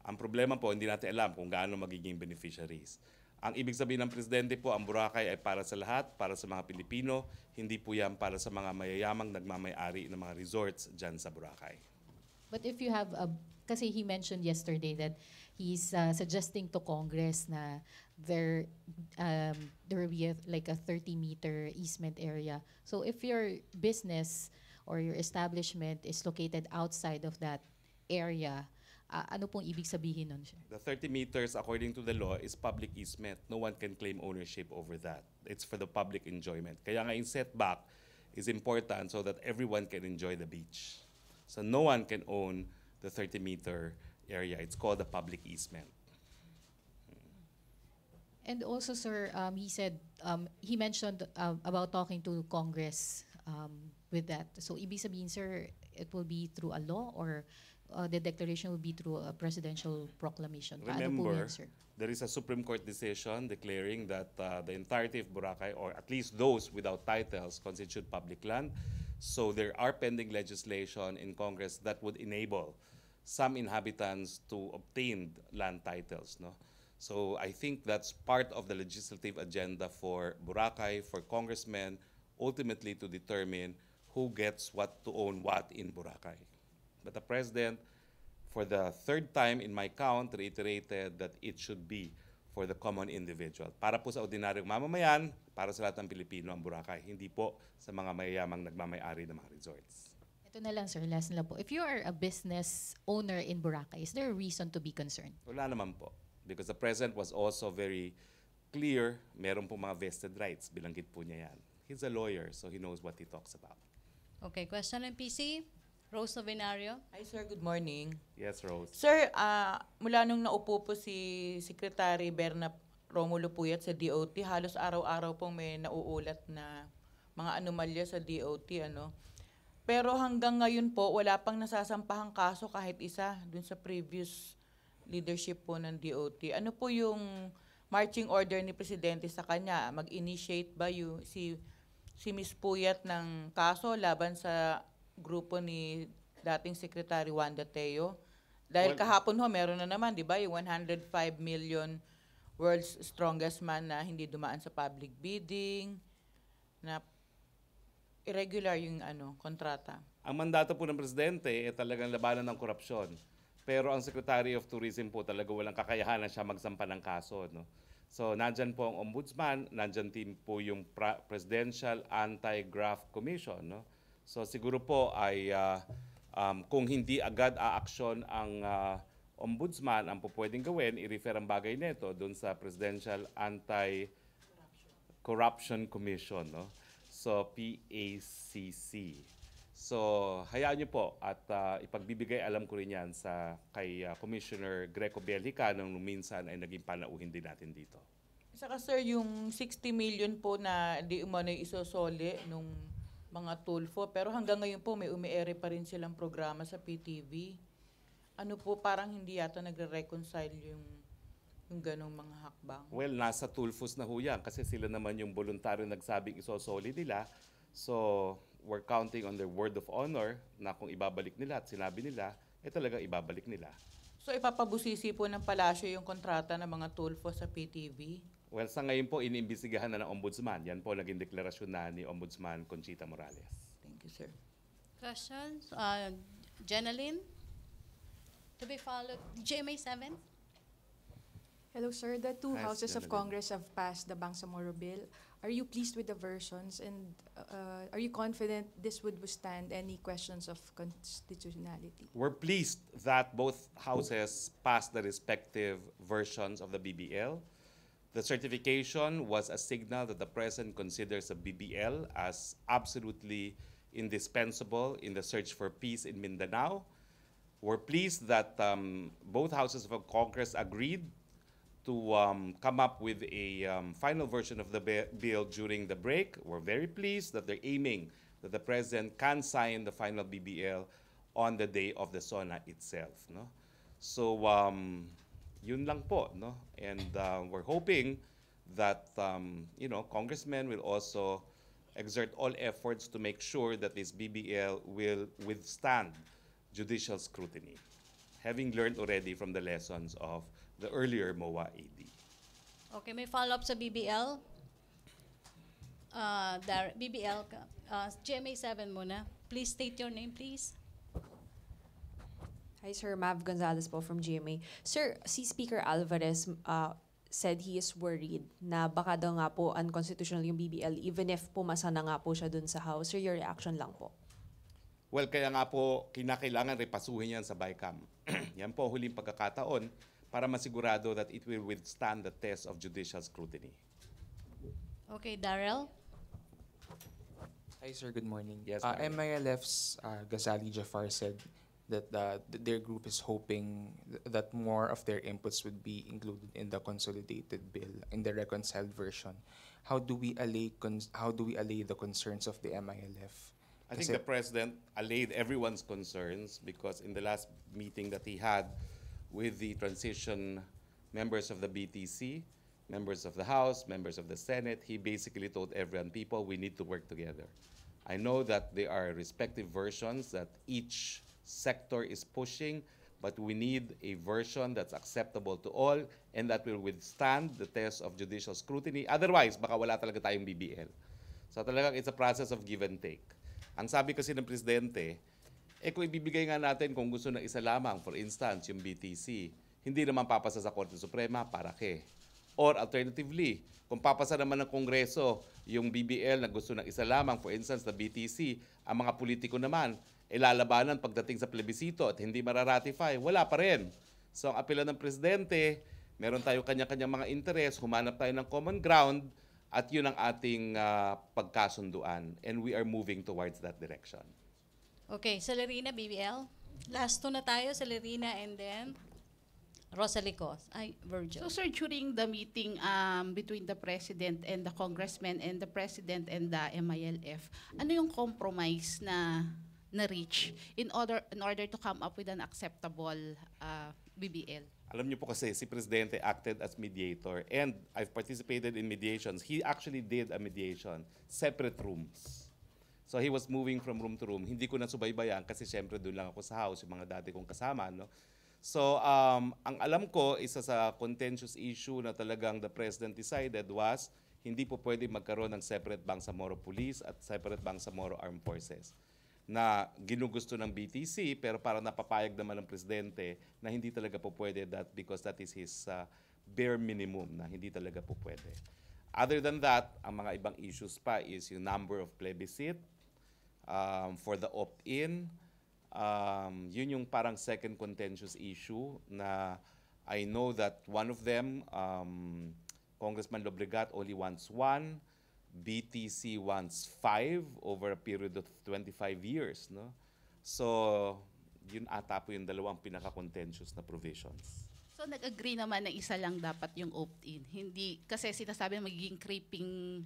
Ang problema po, hindi natin alam kung gaano magiging beneficiaries. Ang ibig sabihin ng Presidente po, ang Boracay ay para sa lahat, para sa mga Pilipino, hindi po yan para sa mga mayayamang nagmamay-ari ng mga resorts dyan sa Boracay. But if you have kasi he mentioned yesterday that he's suggesting to Congress na there will be like a 30-meter easement area. So if your business or your establishment is located outside of that area, ano pong ibig sabihin nun siya? The 30 meters, according to the law, is public easement. No one can claim ownership over that. It's for the public enjoyment. Kaya nga yung setback is important so that everyone can enjoy the beach. So no one can own the 30-meter area. It's called a public easement. And also, sir, he said, he mentioned about talking to Congress with that. So ibig sabihin, sir, it will be through a law or the declaration will be through a presidential proclamation? Paano po Remember, yan, sir? there is a Supreme Court decision declaring that the entirety of Boracay, or at least those without titles, constitute public land. So there are pending legislation in Congress that would enable some inhabitants to obtain land titles, no? So I think that's part of the legislative agenda for Boracay, for congressmen, ultimately to determine who gets what to own what in Boracay. But the President, for the third time in my count, reiterated that it should be for the common individual. Para po sa ordinaryong mamamayan, para sa lahat ng Pilipino ang Boracay, hindi po sa mga mayayamang nagmamay-ari ng mga resorts. Ito na lang, sir. Last na lang po. If you are a business owner in Boracay, is there a reason to be concerned? Wala naman po. Because the President was also very clear, meron po mga vested rights. Bilanggit po niya yan. He's a lawyer, so he knows what he talks about. Okay, question ng PC. Rose Novinario. Hi sir, good morning. Yes, Rose. Sir, mula nung naupo po si Secretary Berna Romulo Puyat sa DOT, halos araw-araw pong may nauulat na mga anomalya sa DOT, ano. Pero hanggang ngayon po, wala pang nasasampahang kaso kahit isa dun sa previous leadership po ng DOT. Ano po yung marching order ni Presidente sa kanya? Mag-initiate ba si Ms. Puyat ng kaso laban sa grupo ni dating Secretary Wanda Teo? Dahil kahapon ho, meron na naman, di ba, yung 105 million world's strongest man na hindi dumaan sa public bidding, na irregular yung kontrata. Ang mandato po ng Presidente ay talagang labanan ng korupsyon. Pero ang Secretary of Tourism po talaga walang kakayahan na siya magsampa ng kaso. No? So, nandyan po ang Ombudsman, nandyan din po yung Presidential Anti-Graft Commission. No? So, siguro po ay kung hindi agad aaksyon ang Ombudsman, ang po pwedeng gawin, i-refer ang bagay nito doon sa Presidential Anti-Corruption Commission. No? So, PACC. So, hayaan niyo po at ipagbibigay alam ko rin yan kay Commissioner Greco Belhica nung minsan ay naging panauhin din natin dito. Saka sir, yung 60 million po na di umano isosoli nung mga Tulfo, pero hanggang ngayon po may umiere pa rin silang programa sa PTV. Ano po, parang hindi yata nagre-reconcile yung ganong mga hakbang. Well, nasa Tulfos na ho yan kasi sila naman yung voluntaryo nagsabing isosoli nila. So, we're counting on their word of honor na kung ibabalik nila at sinabi nila, talagang ibabalik nila. So, ipapabusisi po ng palasyo yung kontrata ng mga Tulfo sa PTV? Well, sa ngayon po, iniimbestigahan na ng Ombudsman. Yan po naging deklarasyon na ni Ombudsman Conchita Morales. Thank you, sir. Questions? Jeneline? To be followed. GMA 7? Hello, sir. The two Hi, houses of Jeneline. Congress have passed the Bangsamoro bill. Are you pleased with the versions, and are you confident this would withstand any questions of constitutionality? We're pleased that both houses passed the respective versions of the BBL. The certification was a signal that the President considers the BBL as absolutely indispensable in the search for peace in Mindanao. We're pleased that both houses of Congress agreed to come up with a final version of the bill during the break. We're very pleased that they're aiming that the President can sign the final BBL on the day of the SONA itself. No? So, yun lang po. No? And we're hoping that congressmen will also exert all efforts to make sure that this BBL will withstand judicial scrutiny, having learned already from the lessons of the earlier MOA AD. Okay, may follow-up sa BBL. BBL, GMA 7 muna. Please state your name, please. Hi, Sir. Mav Gonzalez po from GMA. Sir, si Speaker Alvarez said he is worried na baka daw nga po unconstitutional yung BBL even if pumasa na nga po siya dun sa House. Sir, your reaction lang po. Well, kaya nga po kinakailangan repasuhin yan sa BICAM. Yan po huling pagkakataon para masigurado that it will withstand the test of judicial scrutiny. Okay, Darrell. Hi, sir. Good morning. Yes, MILF's Ghazali Jafar said that their group is hoping that more of their inputs would be included in the consolidated bill, in the reconciled version. How do we allay the concerns of the MILF? I think the President allayed everyone's concerns because in the last meeting that he had with the transition members of the BTC, members of the House, members of the Senate, he basically told everyone, people, we need to work together. I know that there are respective versions that each sector is pushing, but we need a version that's acceptable to all and that will withstand the test of judicial scrutiny. Otherwise, baka wala talaga tayong BBL. So talagang it's a process of give and take. Ang sabi kasi ng Presidente, kung ibibigay nga natin kung gusto na isa lamang, for instance, yung BTC, hindi naman papasa sa Korte Suprema, para ke? Or alternatively, kung papasa naman ng Kongreso yung BBL na gusto ng isa lamang, for instance, the BTC, ang mga politiko naman, lalabanan pagdating sa plebisito at hindi mararatify, wala pa rin. So ang apela ng Presidente, Meron tayo kanya-kanyang mga interes, humanap tayo ng common ground, at yun ang ating pagkasunduan. And we are moving towards that direction. Okay, Celerina, BBL. Last two na tayo, Celerina and then Rosalie Cos. Ay, Virgil. So, sir, during the meeting between the President and the Congressman and the President and the MILF, ano yung compromise na reach in order to come up with an acceptable BBL? Alam niyo po kasi si Presidente acted as mediator and I've participated in mediations. He actually did a mediation, separate rooms. So he was moving from room to room. Hindi ko na subaybayan kasi syempre doon lang ako sa house, yung mga dati kong kasama. No? So ang alam ko, isa sa contentious issue na talagang the President decided was hindi po pwede magkaroon ng separate Bangsamoro Police at separate Bangsamoro Armed Forces na ginugusto ng BTC pero parang napapayag naman ng Presidente na hindi talaga po pwede because that is his bare minimum na hindi talaga po pwede. Other than that, ang mga ibang issues pa is yung number of plebiscite for the opt-in. Yun yung parang second contentious issue na I know that one of them, Congressman Lobregat only wants one, BTC wants 5 over a period of 25 years. No? So, yun ata po yung dalawang pinaka-contentious na provisions. So, nag-agree naman na isa lang dapat yung opt-in. Hindi, kasi sinasabi magiging creeping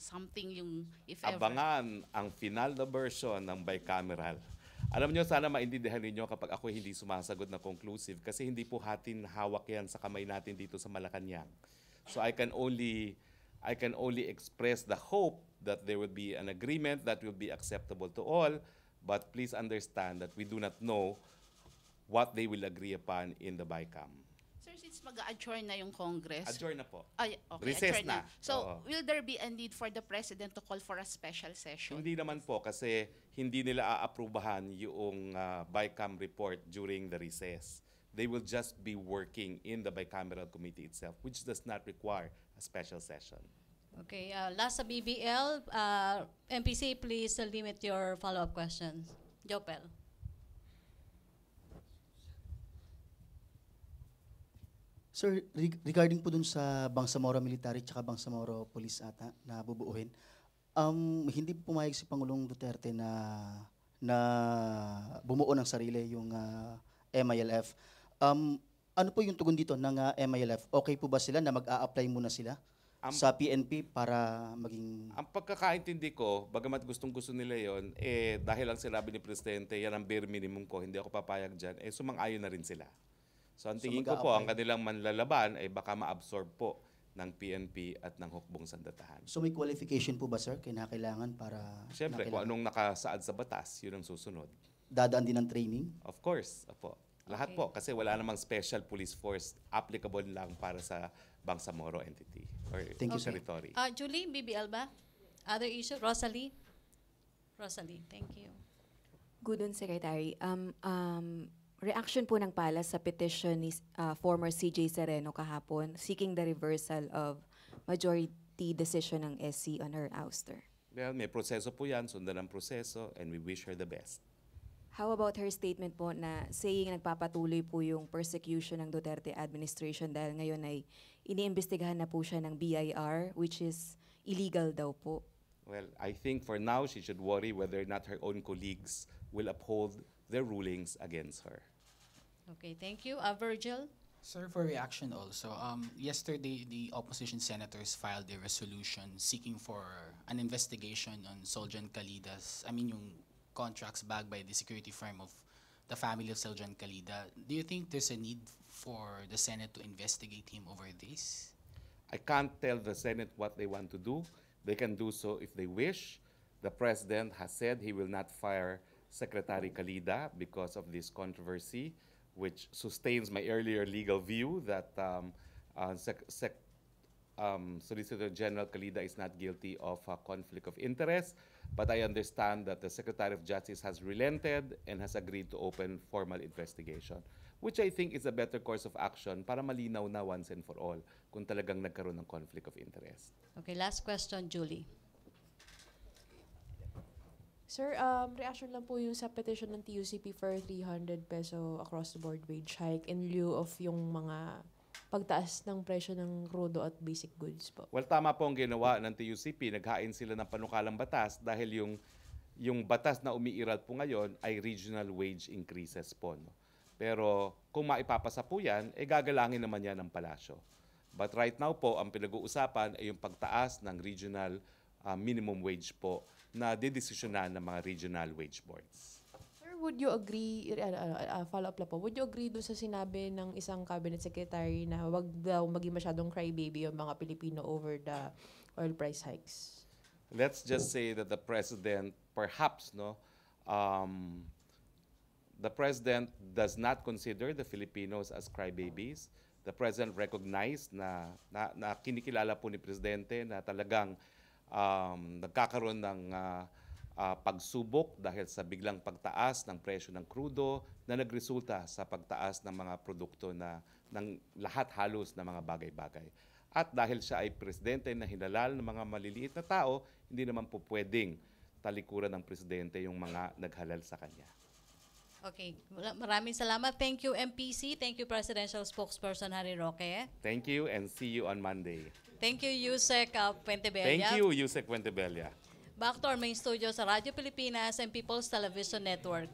something yung if ever. Abangan ang final na version ng bicameral. Alam niyo, sana maintindihan niyo kapag ako hindi sumasagot na conclusive kasi hindi po hatin hawak yan sa kamay natin dito sa Malacañang. So, I can only express the hope that there would be an agreement that will be acceptable to all, but please understand that we do not know what they will agree upon in the BICAM. Sir, since mag-adjourn na yung Congress. Adjourn na po. Ay, okay, Recess adjourn na. So, Oo. will there be a need for the President to call for a special session? Hindi naman po kasi hindi nila aaprubahan yung BICAM report during the recess. They will just be working in the bicameral committee itself, which does not require a special session. Okay, last sa BBL, MPC, please limit your follow-up questions. Jopel. Sir, regarding po dun sa Bangsamoro Military at Bangsamoro Police ata na bubuuhin, hindi pumayag si Pangulong Duterte na bumuo ng sarili yung MILF. Ano po yung tugon dito ng MILF? Okay po ba sila na mag-a-apply muna sila sa PNP para maging... Ang pagkakaintindi ko, bagamat gustong-gusto nila yon, dahil lang sinabi ni Presidente, yan ang bare minimum ko, hindi ako papayag dyan, sumang-ayon na rin sila. So ang tingin ko po, ang kanilang manlalaban ay baka ma-absorb po ng PNP at ng hukbong sandatahan. So may qualification po ba, sir, kinakailangan para... Siyempre, kung anong nakasaad sa batas, yun ang susunod. Dadaan din ng training? Of course, opo. Lahat po, kasi wala namang special police force applicable lang para sa Bangsamoro entity or territory. Julie, BBL ba? Other issue? Rosalie? Rosalie, thank you. Good on, Secretary. Reaction po ng Palace sa petition ni former CJ Sereno kahapon seeking the reversal of majority decision ng SC on her ouster. Well, may proseso po yan, sundan ang proseso, and we wish her the best. How about her statement po na saying nagpapatuloy po yung persecution ng Duterte administration dahil ngayon ay iniimbestigahan na po siya ng BIR, which is illegal daw po? Well, I think for now she should worry whether or not her own colleagues will uphold their rulings against her. Okay, thank you. Virgil? Sir, for reaction also, yesterday the opposition senators filed a resolution seeking for an investigation on Soljan Calida's, yung contracts backed by the security firm of the family of Soljan Calida. Do you think there's a need for the Senate to investigate him over this? I can't tell the Senate what they want to do. They can do so if they wish. The President has said he will not fire Secretary Calida because of this controversy, which sustains my earlier legal view that Solicitor General Calida is not guilty of a conflict of interest, but I understand that the Secretary of Justice has relented and has agreed to open formal investigation, which I think is a better course of action para malinaw na once and for all kung talagang nagkaroon ng conflict of interest. Okay, last question, Julie. Sir, reaction lang po yung sa petition ng TUCP for 300 peso across the board wage hike in lieu of yung mga pagtaas ng presyo ng crudo at basic goods po? Well, tama po ang ginawa ng TUCP. Naghain sila ng panukalang batas dahil yung batas na umiiral po ngayon ay regional wage increases po. No? Pero kung maipapasa po yan, gagalangin naman yan ng palasyo. But right now po, ang pinag-uusapan ay yung pagtaas ng regional minimum wage po na didesisyonan ng mga regional wage boards. Sir, would you agree, follow-up lang po, would you agree doon sa sinabi ng isang cabinet secretary na wag daw maging masyadong crybaby yung mga Pilipino over the oil price hikes? Let's just say that the president, perhaps, the president does not consider the Filipinos as crybabies. The president recognized na kinikilala po ni Presidente na talagang nagkakaroon ng pagsubok dahil sa biglang pagtaas ng presyo ng krudo na nagresulta sa pagtaas ng mga produkto ng lahat halos na mga bagay-bagay. At dahil siya ay presidente na hinalal ng mga maliliit na tao, hindi naman po pwedeng talikuran ng presidente yung mga naghalal sa kanya. Okay, maraming salamat. Thank you, MPC. Thank you, Presidential Spokesperson Harry Roque. Thank you and see you on Monday. Thank you, Yusek Fuentebella. Thank you, Yusek Fuentebella. Back to our main studio sa Radyo Pilipinas and People's Television Network.